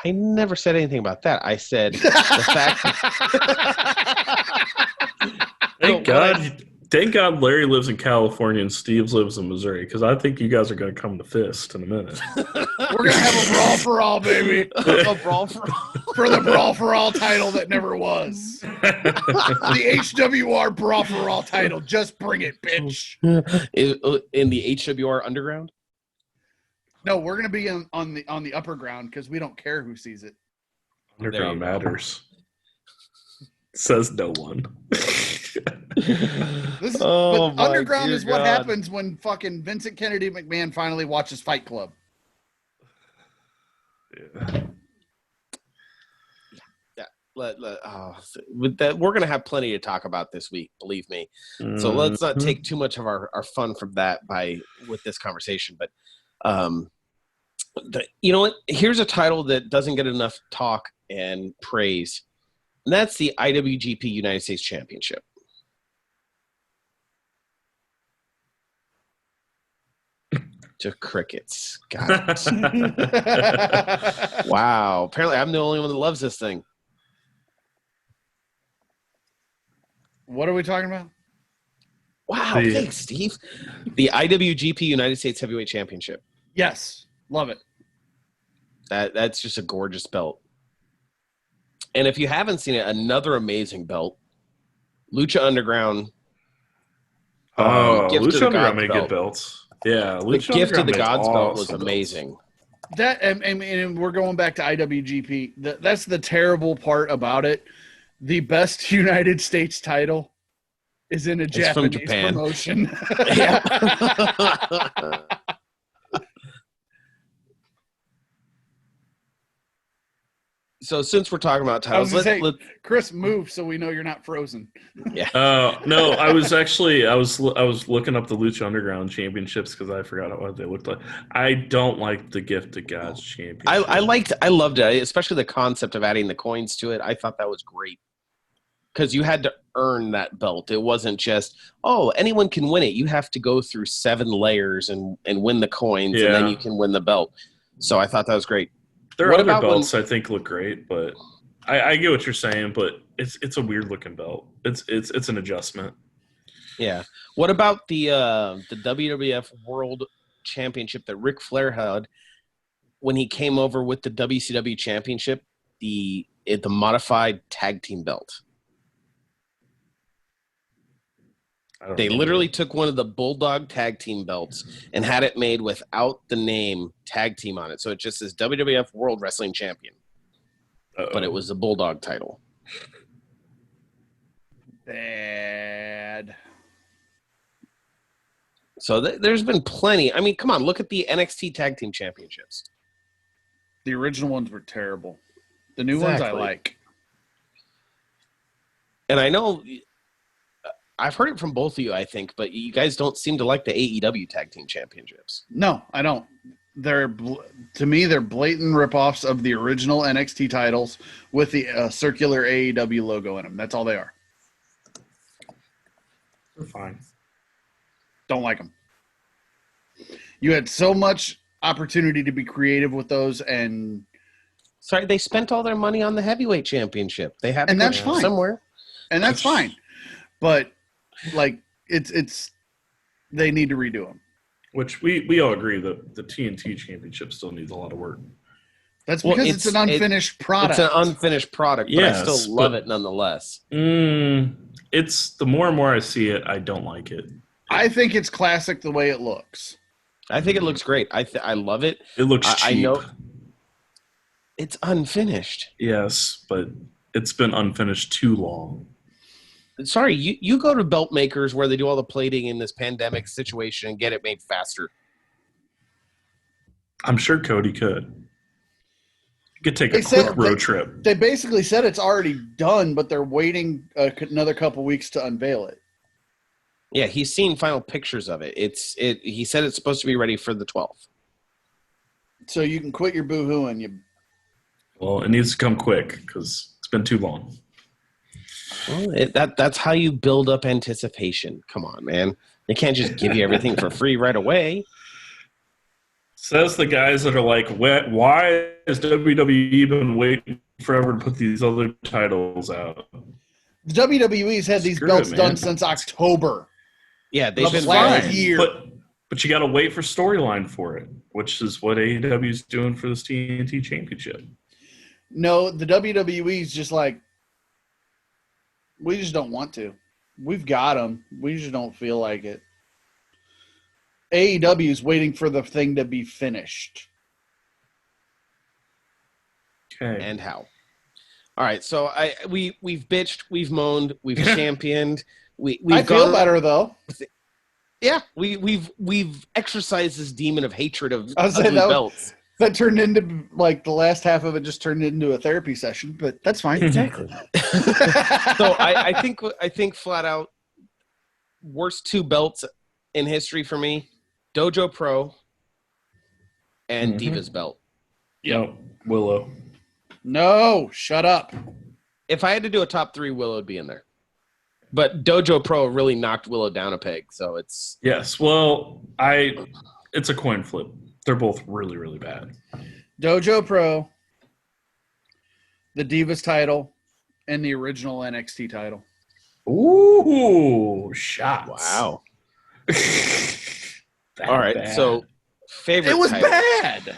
[SPEAKER 2] I never said anything about that. I said the fact...
[SPEAKER 3] Thank God Larry lives in California and Steve lives in Missouri, because I think you guys are going to come to fist in a minute.
[SPEAKER 4] We're going to have a brawl for all, baby.
[SPEAKER 2] A brawl for all.
[SPEAKER 4] For the brawl for all title that never was. The HWR brawl for all title. Just bring it, bitch.
[SPEAKER 2] In the HWR Underground?
[SPEAKER 4] No, we're going to be on the upper ground because we don't care who sees it.
[SPEAKER 3] Underground matters. Says no one.
[SPEAKER 4] Underground is what happens when fucking Vincent Kennedy McMahon finally watches Fight Club.
[SPEAKER 2] With that, we're going to have plenty to talk about this week, believe me. So let's not take too much of our fun from that with this conversation. But you know what? Here's a title that doesn't get enough talk and praise, and that's the IWGP United States Championship. To crickets. God. Wow. Apparently I'm the only one that loves this thing.
[SPEAKER 4] What are we talking about?
[SPEAKER 2] Wow. Thanks, Steve. The IWGP United States Heavyweight Championship.
[SPEAKER 4] Yes. Love it.
[SPEAKER 2] That's just a gorgeous belt. And if you haven't seen it, another amazing belt. Lucha Underground.
[SPEAKER 3] Lucha Underground made good belts. Yeah,
[SPEAKER 2] the Gift of the Gods belt was amazing.
[SPEAKER 4] That and we're going back to IWGP. That's the terrible part about it. The best United States title is in a Japanese promotion.
[SPEAKER 2] Yeah. So since we're talking about titles,
[SPEAKER 4] Chris, move so we know you're not frozen.
[SPEAKER 2] Yeah.
[SPEAKER 3] No, I was looking up the Lucha Underground championships because I forgot what they looked like. I don't like the Gift of Gods championship.
[SPEAKER 2] I loved it, especially the concept of adding the coins to it. I thought that was great because you had to earn that belt. It wasn't just, anyone can win it. You have to go through 7 layers and win the coins, and then you can win the belt. So I thought that was great.
[SPEAKER 3] There are other belts I think look great, but I get what you're saying, but it's a weird looking belt. It's an adjustment.
[SPEAKER 2] Yeah. What about the WWF World Championship that Ric Flair had when he came over with the WCW Championship, the modified tag team belt? They literally took one of the Bulldog tag team belts and had it made without the name tag team on it. So it just says WWF World Wrestling Champion. But it was the Bulldog title.
[SPEAKER 4] Bad.
[SPEAKER 2] So there's been plenty. I mean, come on, look at the NXT Tag Team Championships.
[SPEAKER 4] The original ones were terrible. The new ones I like.
[SPEAKER 2] And I know... I've heard it from both of you, I think, but you guys don't seem to like the AEW Tag Team Championships.
[SPEAKER 4] No, I don't. To me, they're blatant ripoffs of the original NXT titles with the circular AEW logo in them. That's all they are.
[SPEAKER 3] They're fine.
[SPEAKER 4] Don't like them. You had so much opportunity to be creative with those, and
[SPEAKER 2] sorry, they spent all their money on the heavyweight championship. They have,
[SPEAKER 4] and that's fine
[SPEAKER 2] somewhere,
[SPEAKER 4] and that's fine. But like, it's they need to redo them.
[SPEAKER 3] Which we all agree that the TNT Championship still needs a lot of work.
[SPEAKER 4] That's because it's an unfinished product.
[SPEAKER 2] It's an unfinished product, but I still love it nonetheless.
[SPEAKER 3] It's the more and more I see it, I don't like it.
[SPEAKER 4] I think it's classic the way it looks.
[SPEAKER 2] I think it looks great. I love it.
[SPEAKER 3] It looks cheap.
[SPEAKER 2] I know it's unfinished.
[SPEAKER 3] Yes, but it's been unfinished too long.
[SPEAKER 2] Sorry, you go to belt makers where they do all the plating in this pandemic situation and get it made faster.
[SPEAKER 3] I'm sure Cody could. You could take a quick road trip.
[SPEAKER 4] They basically said it's already done, but they're waiting another couple weeks to unveil it.
[SPEAKER 2] Yeah, he's seen final pictures of it. He said it's supposed to be ready for the 12th.
[SPEAKER 4] So you can quit your boo-hooing.
[SPEAKER 3] Well, it needs to come quick because it's been too long.
[SPEAKER 2] Well, that's how you build up anticipation. Come on, man. They can't just give you everything for free right away.
[SPEAKER 3] Says the guys that are like, why has WWE been waiting forever to put these other titles out?
[SPEAKER 4] The WWE's had these belts done since October.
[SPEAKER 2] Yeah, they've been
[SPEAKER 4] last year.
[SPEAKER 3] But you got to wait for storyline for it, which is what AEW is doing for this TNT Championship.
[SPEAKER 4] No, the WWE's just like, we just don't want to. We've got them. We just don't feel like it. AEW is waiting for the thing to be finished.
[SPEAKER 3] Okay.
[SPEAKER 2] And how? All right, so we've bitched, we've moaned, we've championed. I feel better though. Yeah, we've exercised this demon of hatred of
[SPEAKER 4] belts. That turned into, like, the last half of it just turned into a therapy session, but that's fine.
[SPEAKER 2] Exactly. So I think flat out worst two belts in history for me, Dojo Pro and Divas belt.
[SPEAKER 3] Yep, Willow.
[SPEAKER 4] No, shut up.
[SPEAKER 2] If I had to do a top three, Willow would be in there. But Dojo Pro really knocked Willow down a peg, so it's...
[SPEAKER 3] Yes, well, it's a coin flip. They're both really, really bad.
[SPEAKER 4] Dojo Pro, the Divas title, and the original NXT title.
[SPEAKER 3] Ooh, shots.
[SPEAKER 2] Wow. All right, bad. So favorite
[SPEAKER 4] It was
[SPEAKER 2] title.
[SPEAKER 4] Bad.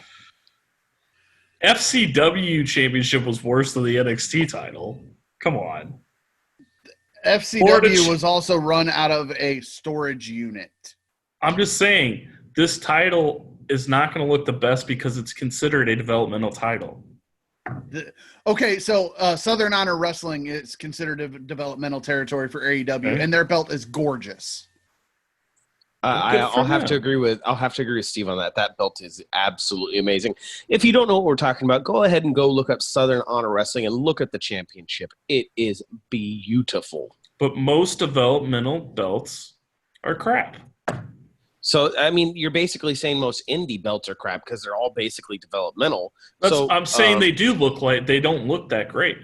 [SPEAKER 3] FCW Championship was worse than the NXT title. Come on.
[SPEAKER 4] FCW was also run out of a storage unit.
[SPEAKER 3] I'm just saying, this title is not going to look the best because it's considered a developmental title.
[SPEAKER 4] Okay, so Southern Honor Wrestling is considered a developmental territory for AEW, and their belt is gorgeous.
[SPEAKER 2] I'll have to agree with Steve on that. That belt is absolutely amazing. If you don't know what we're talking about, go ahead and go look up Southern Honor Wrestling and look at the championship. It is beautiful.
[SPEAKER 3] But most developmental belts are crap.
[SPEAKER 2] So, I mean, you're basically saying most indie belts are crap because they're all basically developmental.
[SPEAKER 3] I'm saying they don't look that great.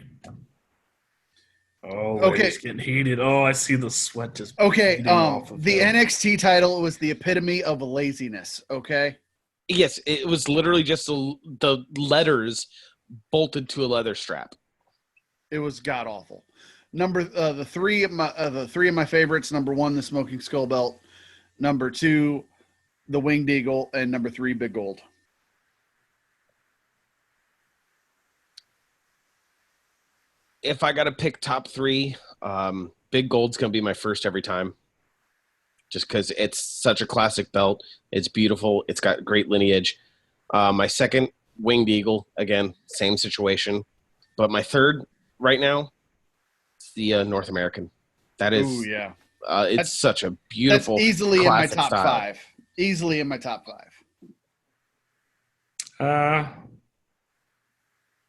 [SPEAKER 3] Oh,
[SPEAKER 4] okay.
[SPEAKER 3] It's getting heated. Oh, I see the sweat just.
[SPEAKER 4] Okay, the NXT title was the epitome of laziness. Okay.
[SPEAKER 2] Yes, it was literally just the letters bolted to a leather strap.
[SPEAKER 4] It was god awful. The three of my favorites. Number 1, the Smoking Skull belt. Number 2, the Winged Eagle, and number 3, Big Gold.
[SPEAKER 2] If I got to pick top 3, Big Gold's going to be my first every time. Just because it's such a classic belt. It's beautiful. It's got great lineage. My second, Winged Eagle. Again, same situation. But my third right now, it's the North American. That is,
[SPEAKER 4] ooh, yeah.
[SPEAKER 2] It's such a beautiful,
[SPEAKER 4] that's easily in my top
[SPEAKER 2] style.
[SPEAKER 4] 5. Easily in my top
[SPEAKER 3] 5.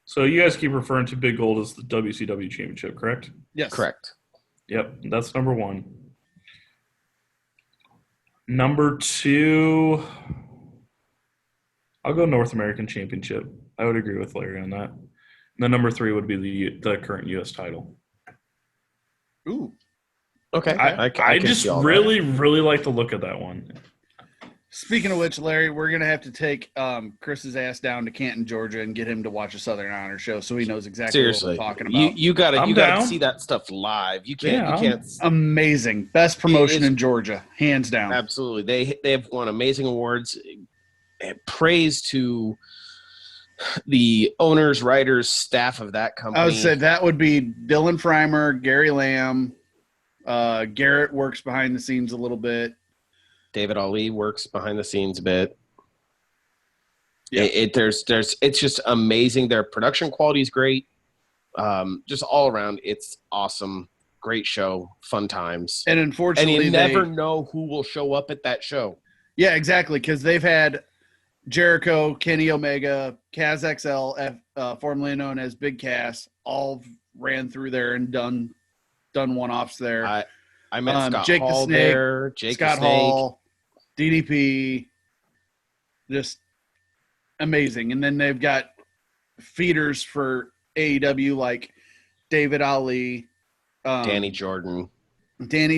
[SPEAKER 3] So you guys keep referring to Big Gold as the WCW Championship, correct?
[SPEAKER 4] Yes.
[SPEAKER 2] Correct.
[SPEAKER 3] Yep, that's number 1. Number 2, I'll go North American Championship. I would agree with Larry on that. And then number 3 would be the current U.S. title.
[SPEAKER 4] Ooh.
[SPEAKER 2] Okay.
[SPEAKER 3] I just really, really like the look of that one.
[SPEAKER 4] Speaking of which, Larry, we're gonna have to take Chris's ass down to Canton, Georgia, and get him to watch a Southern Honor show so he knows exactly
[SPEAKER 2] Seriously,
[SPEAKER 4] what we're talking about.
[SPEAKER 2] you gotta
[SPEAKER 3] down.
[SPEAKER 2] see that stuff live. You can't.
[SPEAKER 3] Yeah,
[SPEAKER 2] you can't.
[SPEAKER 4] Amazing, best promotion
[SPEAKER 2] It's-
[SPEAKER 4] in Georgia, hands down.
[SPEAKER 2] Absolutely, they have won amazing awards. Praise to the owners, writers, staff of that company.
[SPEAKER 4] I would say that would be Dylan Freimer, Gary Lamb, Garrett works behind the scenes a little bit.
[SPEAKER 2] David Ali works behind the scenes a bit.
[SPEAKER 4] Yeah.
[SPEAKER 2] It's just amazing. Their production quality is great. Just all around, it's awesome. Great show, fun times.
[SPEAKER 4] And
[SPEAKER 2] And
[SPEAKER 4] unfortunately,
[SPEAKER 2] you never know who will show up at that show.
[SPEAKER 4] Yeah, exactly, because they've had Jericho, Kenny Omega, Kaz XL, formerly known as Big Cass, all ran through there and done one-offs there.
[SPEAKER 2] I met Scott
[SPEAKER 4] Jake
[SPEAKER 2] Hall
[SPEAKER 4] the Snake,
[SPEAKER 2] there. Jake
[SPEAKER 4] Scott
[SPEAKER 2] the Snake.
[SPEAKER 4] Hall, DDP, just amazing. And then they've got feeders for AEW like David Ali,
[SPEAKER 2] Danny Jordan.
[SPEAKER 4] What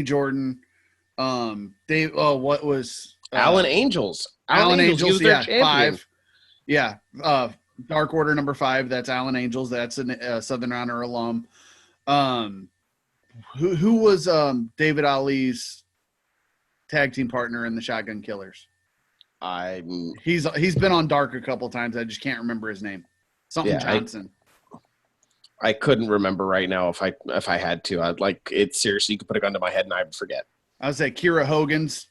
[SPEAKER 4] was
[SPEAKER 2] Alan Angels.
[SPEAKER 4] Alan
[SPEAKER 2] he
[SPEAKER 4] Angels,
[SPEAKER 2] was their
[SPEAKER 4] yeah,
[SPEAKER 2] champion.
[SPEAKER 4] 5. Yeah, Dark Order number 5. That's Alan Angels. That's a Southern Honor alum. Who was David Ali's tag team partner in the Shotgun Killers? He's been on Dark a couple times. I just can't remember his name. Something Johnson.
[SPEAKER 2] I couldn't remember right now if I had to. I'd like it seriously. You could put a gun to my head and I would forget.
[SPEAKER 4] I would say Kira Hogan's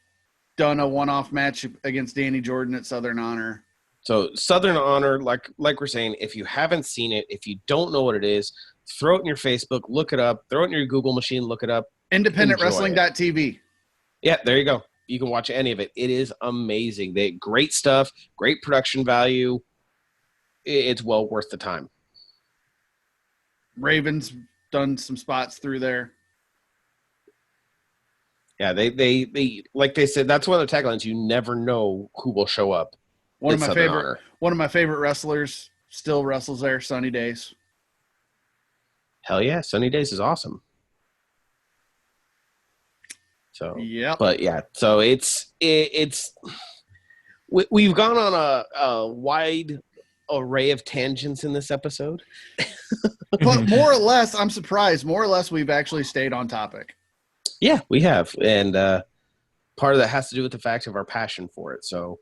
[SPEAKER 4] done a one-off match against Danny Jordan at Southern Honor.
[SPEAKER 2] So Southern Honor, like we're saying, if you haven't seen it, if you don't know what it is, throw it in your Facebook, look it up, throw it in your Google machine, look it up.
[SPEAKER 4] IndependentWrestling.tv.
[SPEAKER 2] Yeah, there you go. You can watch any of it. It is amazing. They great stuff, great production value. It's well worth the time.
[SPEAKER 4] Raven's done some spots through there.
[SPEAKER 2] Yeah, they like they said, that's one of the taglines. You never know who will show up.
[SPEAKER 4] One of my favorite wrestlers still wrestles there, Sunny Days.
[SPEAKER 2] Hell yeah, Sunny Days is awesome. So
[SPEAKER 4] yeah,
[SPEAKER 2] but yeah, so we've gone on a wide array of tangents in this episode.
[SPEAKER 4] But more or less, I'm surprised. More or less, we've actually stayed on topic.
[SPEAKER 2] Yeah, we have, and part of that has to do with the fact of our passion for it. So,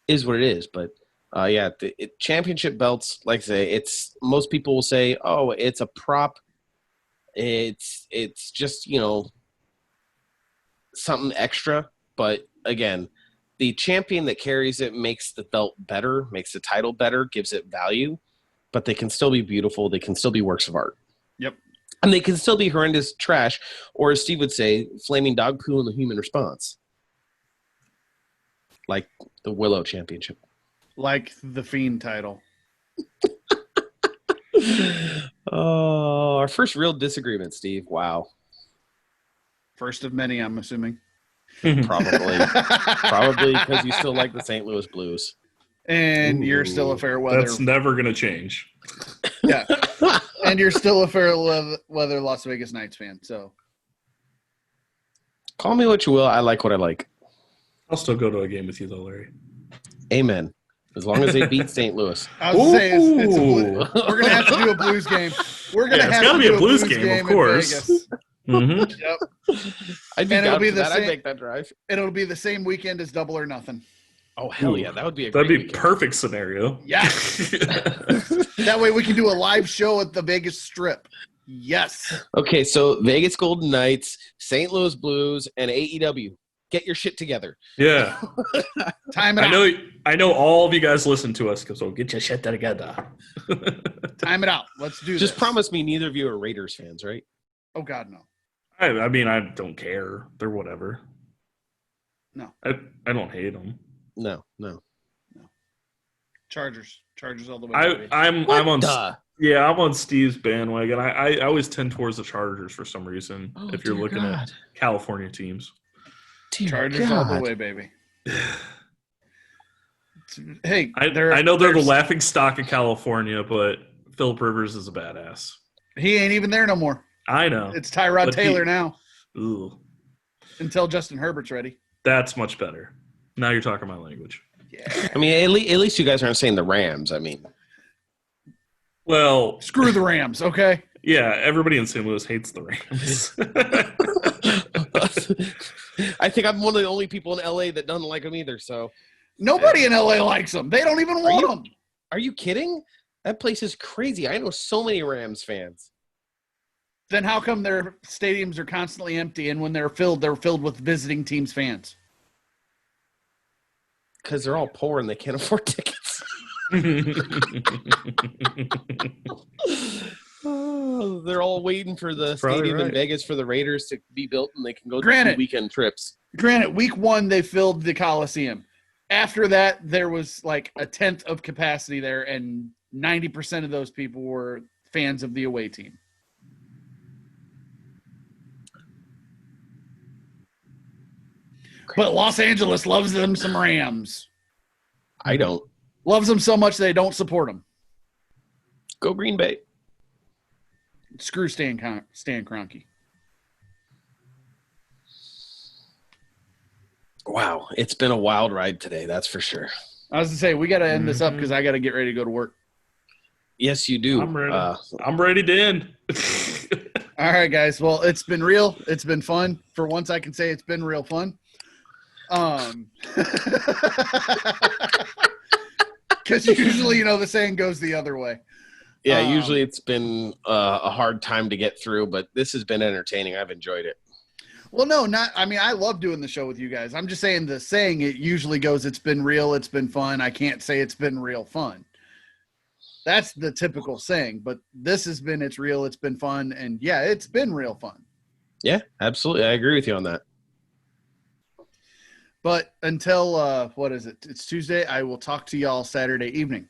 [SPEAKER 2] is what it is. But championship belts, like I say, it's most people will say, "Oh, it's a prop. It's just something extra." But again, the champion that carries it makes the belt better, makes the title better, gives it value. But they can still be beautiful. They can still be works of art.
[SPEAKER 4] Yep.
[SPEAKER 2] And they can still be horrendous trash, or as Steve would say, flaming dog poo in the human response. Like the Willow Championship.
[SPEAKER 4] Like the Fiend title.
[SPEAKER 2] Oh, our first real disagreement, Steve. Wow.
[SPEAKER 4] First of many, I'm assuming.
[SPEAKER 2] Probably. Probably because you still like the St. Louis Blues.
[SPEAKER 4] And you're still a fair weather.
[SPEAKER 3] That's never going to change.
[SPEAKER 4] Yeah. And you're still a fair weather Las Vegas Knights fan. So
[SPEAKER 2] call me what you will. I like what I like.
[SPEAKER 3] I'll still go to a game with you, though, Larry.
[SPEAKER 2] Amen. As long as they beat St. Louis.
[SPEAKER 4] I was saying it's we're going to have to do a Blues game. We're going to have to do a Blues game, of course.
[SPEAKER 3] Mm-hmm.
[SPEAKER 4] Yep.
[SPEAKER 2] I'd be down for that. I'd make that drive.
[SPEAKER 4] It'll be the same weekend as Double or Nothing.
[SPEAKER 2] Oh, hell yeah. That would be
[SPEAKER 3] That'd be
[SPEAKER 2] weekend.
[SPEAKER 3] Perfect scenario.
[SPEAKER 4] Yes. That way we can do a live show at the Vegas Strip. Yes.
[SPEAKER 2] Okay, so Vegas Golden Knights, St. Louis Blues, and AEW. Get your shit together.
[SPEAKER 3] Yeah.
[SPEAKER 4] Time it out.
[SPEAKER 3] I know all of you guys listen to us, so get your shit together.
[SPEAKER 4] Time it out. Let's do this.
[SPEAKER 2] Just promise me neither of you are Raiders fans, right?
[SPEAKER 4] Oh, God, no.
[SPEAKER 3] I mean, I don't care. They're whatever.
[SPEAKER 4] No.
[SPEAKER 3] I don't hate them.
[SPEAKER 2] No.
[SPEAKER 4] Chargers all the way.
[SPEAKER 3] I'm on Steve's bandwagon. I always tend towards the Chargers for some reason. If you're looking at California teams,
[SPEAKER 4] Chargers all the way, baby. Hey,
[SPEAKER 3] I know they're the laughing stock of California, but Phillip Rivers is a badass.
[SPEAKER 4] He ain't even there no more.
[SPEAKER 3] I know.
[SPEAKER 4] It's Tyrod Taylor now.
[SPEAKER 3] Ooh.
[SPEAKER 4] Until Justin Herbert's ready.
[SPEAKER 3] That's much better. Now you're talking my language.
[SPEAKER 4] Yeah.
[SPEAKER 2] I mean, at least you guys aren't saying the Rams. I mean,
[SPEAKER 3] Well,
[SPEAKER 4] Screw the Rams, okay?
[SPEAKER 3] yeah, everybody in St. Louis hates the Rams.
[SPEAKER 2] I think I'm one of the only people in LA that doesn't like them either. So
[SPEAKER 4] Nobody in LA likes them. They don't even want them.
[SPEAKER 2] are you kidding? That place is crazy. I know so many Rams fans.
[SPEAKER 4] Then how come their stadiums are constantly empty, and when they're filled with visiting teams' fans?
[SPEAKER 2] Because they're all poor and they can't afford tickets. Oh, they're all waiting for the stadium in Vegas for the Raiders to be built, and they can go do weekend trips.
[SPEAKER 4] Granted, week 1 they filled the Coliseum. After that, there was like a tenth of capacity there, and 90% of those people were fans of the away team. But Los Angeles loves them some Rams.
[SPEAKER 2] I don't.
[SPEAKER 4] Loves them so much they don't support them.
[SPEAKER 2] Go Green Bay.
[SPEAKER 4] Screw Stan Kroenke.
[SPEAKER 2] Wow, it's been a wild ride today, that's for sure.
[SPEAKER 4] I was going to say, we got to end this up because I got to get ready to go to work.
[SPEAKER 2] Yes, you do.
[SPEAKER 3] I'm ready. I'm ready to end.
[SPEAKER 4] All right, guys. Well, it's been real. It's been fun. For once, I can say it's been real fun. Because usually, the saying goes the other way.
[SPEAKER 2] Yeah, usually it's been a hard time to get through, but this has been entertaining. I've enjoyed it.
[SPEAKER 4] Well, no, I love doing the show with you guys. I'm just saying the saying, it usually goes, it's been real, it's been fun. I can't say it's been real fun. That's the typical saying, but this has been, it's real, it's been fun, and yeah, it's been real fun.
[SPEAKER 2] Yeah, absolutely. I agree with you on that.
[SPEAKER 4] But until, what is it? It's Tuesday. I will talk to y'all Saturday evening.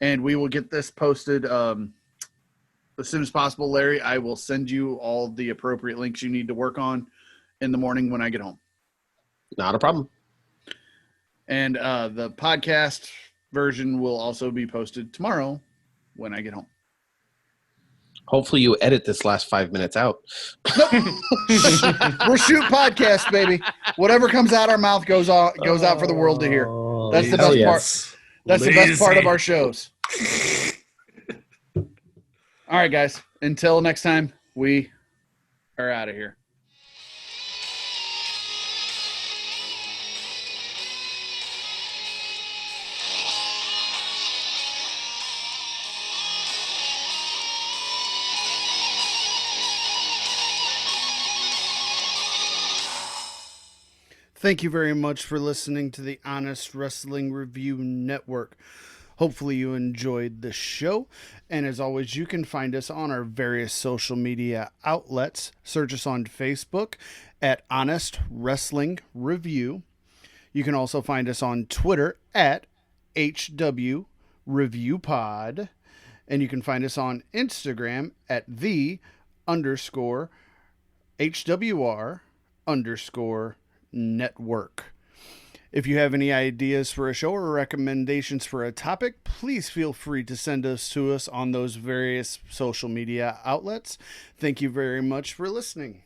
[SPEAKER 4] And we will get this posted as soon as possible, Larry. I will send you all the appropriate links you need to work on in the morning when I get home.
[SPEAKER 2] Not a problem.
[SPEAKER 4] And the podcast version will also be posted tomorrow when I get home.
[SPEAKER 2] Hopefully you edit this last 5 minutes out.
[SPEAKER 4] Nope. We're shoot podcast, baby. Whatever comes out our mouth goes out for the world to hear. That's the best part. That's the best part of our shows. All right, guys. Until next time, we are out of here. Thank you very much for listening to the Honest Wrestling Review Network. Hopefully you enjoyed the show. And as always, you can find us on our various social media outlets. Search us on Facebook at Honest Wrestling Review. You can also find us on Twitter at HW Review Pod. And you can find us on Instagram at _HWR_network. If you have any ideas for a show or recommendations for a topic, please feel free to send us to us on those various social media outlets. Thank you very much for listening.